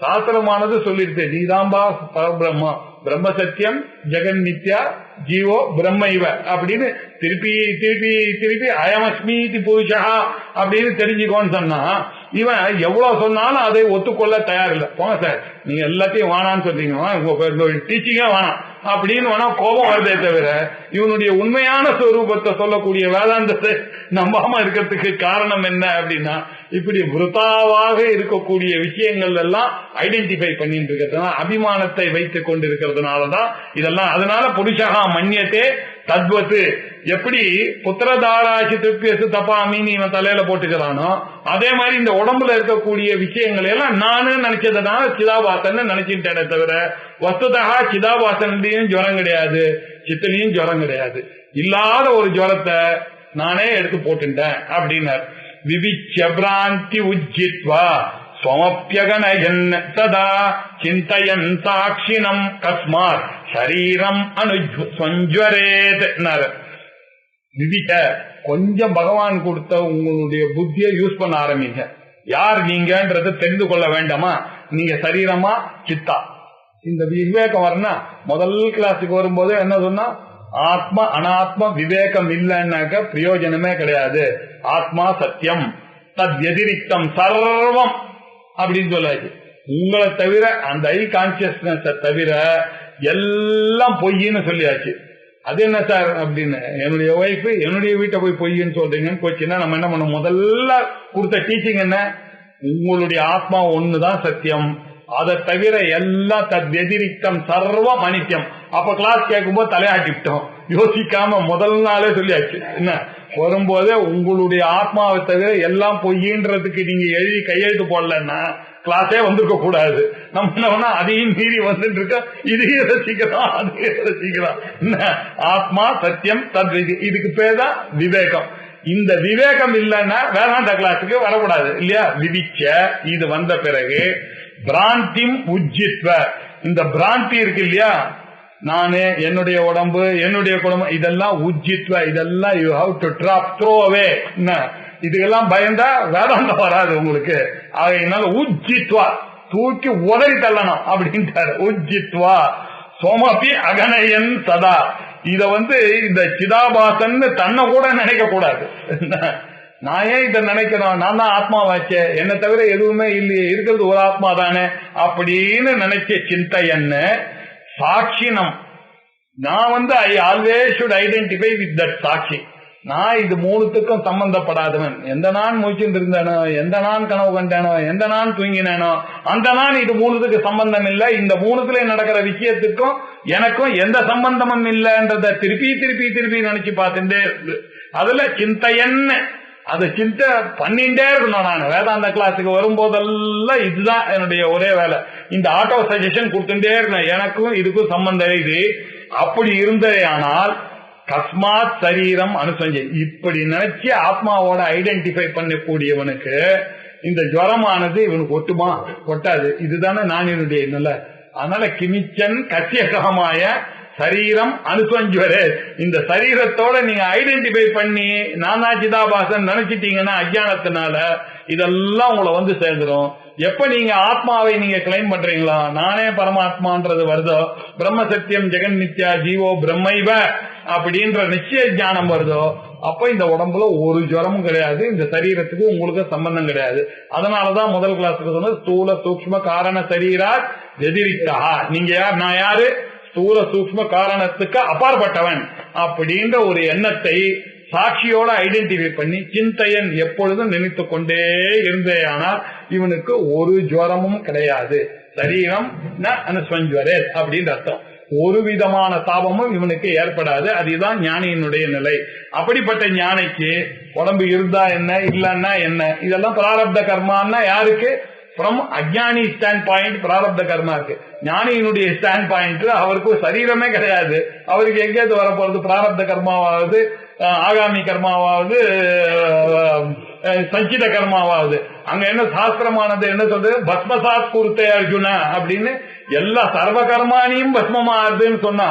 சாஸ்திரமானது சொல்லிருக்கு, நீதாம்பா பரபிரம்மா, பிரம்ம சத்தியம், ஜெகன் நித்யா, ஜீவோ பிரம்ம இவ அப்படின்னு திருப்பி திருப்பி திருப்பி அயமஸ்மி புருஷா அப்படின்னு தெரிஞ்சுக்கோன்னு சொன்னா இவன் எவ்வளவு சொன்னாலும் அதை ஒத்துக்கொள்ள தயாரில்லை. போங்க சார் நீங்க எல்லாத்தையும் வேணான்னு சொல்றீங்க, டீச்சிங்கே வேணாம் அப்படின்னு வேணா கோபம் வருதே தவிர இவனுடைய உண்மையான ஸ்வரூபத்தை சொல்லக்கூடிய வேதாந்தத்தை நம்பாம இருக்கிறதுக்கு காரணம் என்ன அப்படின்னா இப்படி விருத்தாவாக இருக்கக்கூடிய விஷயங்கள் எல்லாம் ஐடென்டிஃபை பண்ணிட்டு இருக்கிறதுனால அபிமானத்தை வைத்துக் கொண்டிருக்கிறதுனாலதான் இதெல்லாம். அதனால புருஷகா மன்யத்தே தத்வத்து, எப்படி புத்திரதாராசி திருப்பியசு தப்பாமின்னு இவன் தலையில போட்டுக்கிறானோ அதே மாதிரி இந்த உடம்புல இருக்கக்கூடிய விஷயங்களை எல்லாம் நானு நினைச்சதுனால சிதாபாசன் நினைச்சுட்டேனே தவிர வஸ்துதா சிதாபாசன்லயும் ஜுரம் கிடையாது, சித்தனையும் ஜுரம் கிடையாது. இல்லாத ஒரு ஜுரத்தை நானே எடுத்து போட்டுட்டேன் அப்படின்னார். விவிச்ய பிராந்தி உஜ்ஜித்வா ஸ்வமப்யகனயன் ததா சிந்தயன் சாட்சினம் கஸ்மாத் ஷரீரம் அனுஜ்வரேத். விதிக்க கொஞ்சம் பகவான் கொடுத்த உங்களுடைய புத்தியை யூஸ் பண்ண ஆரம்பிங்க. யார் நீங்கன்றதை தெரிந்து கொள்ள வேண்டாமா? நீங்க சரீரமா சித்தா? இந்த விவேகம் வரணும். முதல் கிளாஸுக்கு வரும்போது என்ன சொன்னா, ஆத்மா அனாத்மா விவேகம் இல்லைன்னாக்க பிரயோஜனமே கிடையாது. ஆத்மா சத்தியம், தத் எதிரிக்தம் சர்வம் அப்படின்னு சொல்லாச்சு. உங்களை தவிர அந்த ஐ கான்சியஸ்னஸ் தவிர எல்லாம் பொய்ன்னு சொல்லியாச்சு. அது என்ன சார் அப்படின்னு, என்னுடைய ஒய்ஃபு என்னுடைய வீட்டை போய் பொய்ன்னு சொல்றீங்கன்னு போச்சுன்னா நம்ம என்ன பண்ண? முதல்ல கொடுத்த டீச்சிங் என்ன? உங்களுடைய ஆத்மா ஒண்ணுதான் சத்தியம், அதை தவிர எல்லாம் தத் எதிரிக்தம் சர்வம் அனித்தியம். அப்ப கிளாஸ் கேட்கும்போது தலையாட்டிவிட்டோம், யோசிக்காம முதல் நாளே சொல்லியாச்சு. என்ன வரும்போதே உங்களுடைய ஆத்மாவை தவிர எல்லாம் பொய்ன்றதுக்கு நீங்க எழுதி கையெழுத்து போடலன்னா கிளாஸே வந்திருக்க கூடாது. நம்ம என்ன அதையும் மீறி வந்துட்டு இருக்கோம், இதையும் ரசிக்கிறோம் அதையும் ரசிக்கிறோம். என்ன ஆத்மா சத்தியம் தத், இதுக்கு பேர் தான் விவேகம். இந்த விவேகம் இல்லைன்னா வேதாந்த கிளாஸுக்கு வரக்கூடாது இல்லையா? விதிச்ச இது வந்த பிறகு பிராந்திம் உஜ்ஜித்வ, இந்த பிராந்தி இருக்கு இல்லையா, நானு என்னுடைய உடம்பு என்னுடைய குடும்பம் இதெல்லாம் உஜ்ஜித்வ, இதெல்லாம் you have to drop throw away. இதுக்கெல்லாம் பயந்தா வேதாந்தம் வராது உங்களுக்கு. ஆகையினால உஜ்ஜித்வா, தூக்கி உதறி தள்ளணும் அப்படின்ட்டாரு. உஜ்ஜித்வா சோமபி அகனயன் சதா. இத இந்த சிதாபாசன் தன்னை கூட நினைக்க கூடாது. நான் ஏன் இதை நினைக்கிறோம்? நான் தான் ஆத்மாவாச்சே, என்னை தவிர எதுவுமே இல்லையே, இருக்கிறது ஒரு ஆத்மா தானே அப்படின்னு நினைச்ச சிந்தையன்னு சாட்சினம். நான் I always should identify with that சாட்சி. நான் இது மூணுத்துக்கும் சம்பந்தப்படாதவன். எந்த நான் முழிச்சுட்டு இருந்தேனோ, எந்த நான் கனவு கண்டேனோ, எந்த நான் தூங்கினேனோ அந்த நான் இது மூணுத்துக்கு சம்பந்தம் இல்லை. இந்த மூணுத்துல நடக்கிற விஷயத்துக்கும் எனக்கும் எந்த சம்பந்தமும் இல்லைன்றத திருப்பி திருப்பி திருப்பி நினைச்சு பார்த்துட்டே இருக்கு. அதுல சிந்தையன்னு அதை சிந்தை பண்ணிட்டே இருக்கணும். நான் வேதாந்த கிளாஸுக்கு வரும்போதெல்லாம் இதுதான் என்னுடைய ஒரே வேலை. இந்த ஆட்டோ சஜஷன் கொடுத்துட்டே இருக்கணும், எனக்கும் இதுக்கும் சம்பந்தம் இது. அப்படி இருந்ததே ஆனால் கஸ்மாத் சரீரம் அனுசஞ்சை, இப்படி நினைச்சு ஆத்மாவோட ஐடென்டிஃபை பண்ணக்கூடியவனுக்கு இந்த ஜுவரமானது இவனுக்கு ஒட்டுமா? ஒட்டாது. இதுதானே நான் என்னுடைய நிலை. அதனால கிமிச்சன் கத்தியகமாய சரீரம் அனுசஞ்சுவரே, இந்த சரீரத்தோட நீங்க ஐடென்டிஃபை பண்ணி நானா சிதாபாசன் நினைச்சிட்டீங்கன்னா அஜ்ஞானத்தினால இதெல்லாம் உங்களை சேர்ந்துடும். எப்ப நீங்க ஆத்மாவை நீங்க கிளைம் பண்றீங்களோ, நானே பரமாத்மான்றது வருதோ, பிரம்ம சத்தியம் ஜெகன் நித்யா ஜீவோ பிரம்மைவ அப்படின்ற நிச்சய ஞானம் வருதோ, அப்ப இந்த உடம்புல ஒரு ஜுவரமும் கிடையாது, இந்த சரீரத்துக்கு உங்களுக்கு சம்பந்தம் கிடையாது. அதனாலதான் முதல் கிளாஸுக்கு சொன்னது ஸ்தூல சூக்ஷ்ம காரண சரீரா வெதிரிக்கா. நீங்க யார்? நான் யாரு? ஸ்தூல சூக்ஷ்ம காரணத்துக்கு அப்பாற்பட்டவன் அப்படின்ற ஒரு எண்ணத்தை சாட்சியோட ஐடென்டிஃபை பண்ணி சிந்தையன் எப்பொழுதும் நினைத்து கொண்டே இருந்தே ஆனால் இவனுக்கு ஒரு ஜுவரமும் கிடையாது. சரீரம் அனுஸ்வஞ்சுவரே அப்படின்ற அர்த்தம். ஒரு விதமான தாபமும் இவனுக்கு ஏற்படாது. அதுதான் ஞானியினுடைய நிலை. அப்படிப்பட்ட ஞானிக்கு உடம்பு இருந்தா என்ன, இல்லன்னா என்ன, இதெல்லாம் பிராரப்த கர்மான்னா யாருக்கு? ஃப்ரம் அஜ்ஞானி ஸ்டாண்ட் பாயிண்ட் பிராரப்த கர்மா இருக்கு. ஞானியினுடைய ஸ்டாண்ட் பாயிண்ட் அவருக்கு சரீரமே கிடையாது. அவருக்கு எங்கேயாவது வரப்போறது? பிராரப்த கர்மாவாவது, ஆகாமி கர்மாவாவது, சஞ்சித கர்மாவாவது. அங்க என்ன சாஸ்திரமானது என்ன சொல்றது? பஸ்மசாத் கூர்த்தே அர்ஜுன அப்படின்னு எல்லா சர்வ கர்மானியும் பஸ்மமாகுதுன்னு சொன்னா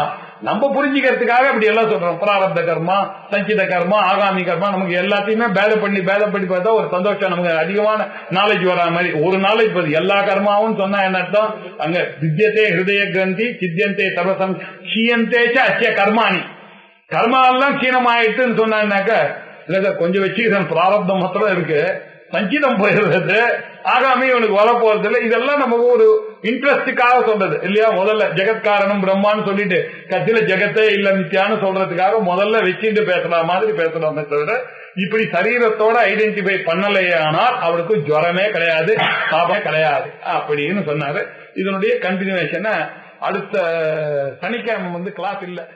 நம்ம புரிஞ்சுக்கிறதுக்காக அப்படி எல்லாம் சொல்றோம். பிராரப்த கர்மா, சஞ்சித கர்மா, ஆகாமி கர்மா, நமக்கு எல்லாத்தையுமே பேத பண்ணி பார்த்தா ஒரு சந்தோஷம், நமக்கு அதிகமான நாலேஜ் வரா மாதிரி ஒரு நாலேஜ் வருது. எல்லா கர்மாவும் சொன்னா என்ன அர்த்தம்? அங்க வித்யத்தே ஹிருதய கிரந்தி சித்தியந்தே சர்வசம் க்ஷீயந்தேச்ச அஸ்ய கர்மாணி. கர்மா எல்லாம் க்ஷீணமாயிட்டுன்னு சொன்னாக்க இல்ல சார் கொஞ்சம் வச்சுக்கிறேன், பிராரப்தம் மாத்திரம் இருக்கு, சஞ்சிதம் போயிடுறது, ஆகாமி இவனுக்கு வரப்போறது இல்லை. இதெல்லாம் நமக்கு ஒரு இன்ட்ரெஸ்டுக்காக சொல்றது இல்லையா? முதல்ல ஜெகத்காரணம் பிரம்மான்னு சொல்லிட்டு கத்தில ஜெகத்தே இல்ல மித்தியான்னு சொல்றதுக்காக முதல்ல வச்சுட்டு பேசுற மாதிரி பேசுறோமே தவிர இப்படி சரீரத்தோட ஐடென்டிஃபை பண்ணலையே ஆனால் அவருக்கு ஜுவரமே கிடையாது, தாபமே கிடையாது அப்படின்னு சொன்னாரு. இதனுடைய கண்டினியூஷன் அடுத்த சனிக்கிழமை கிளாஸ் இல்லை.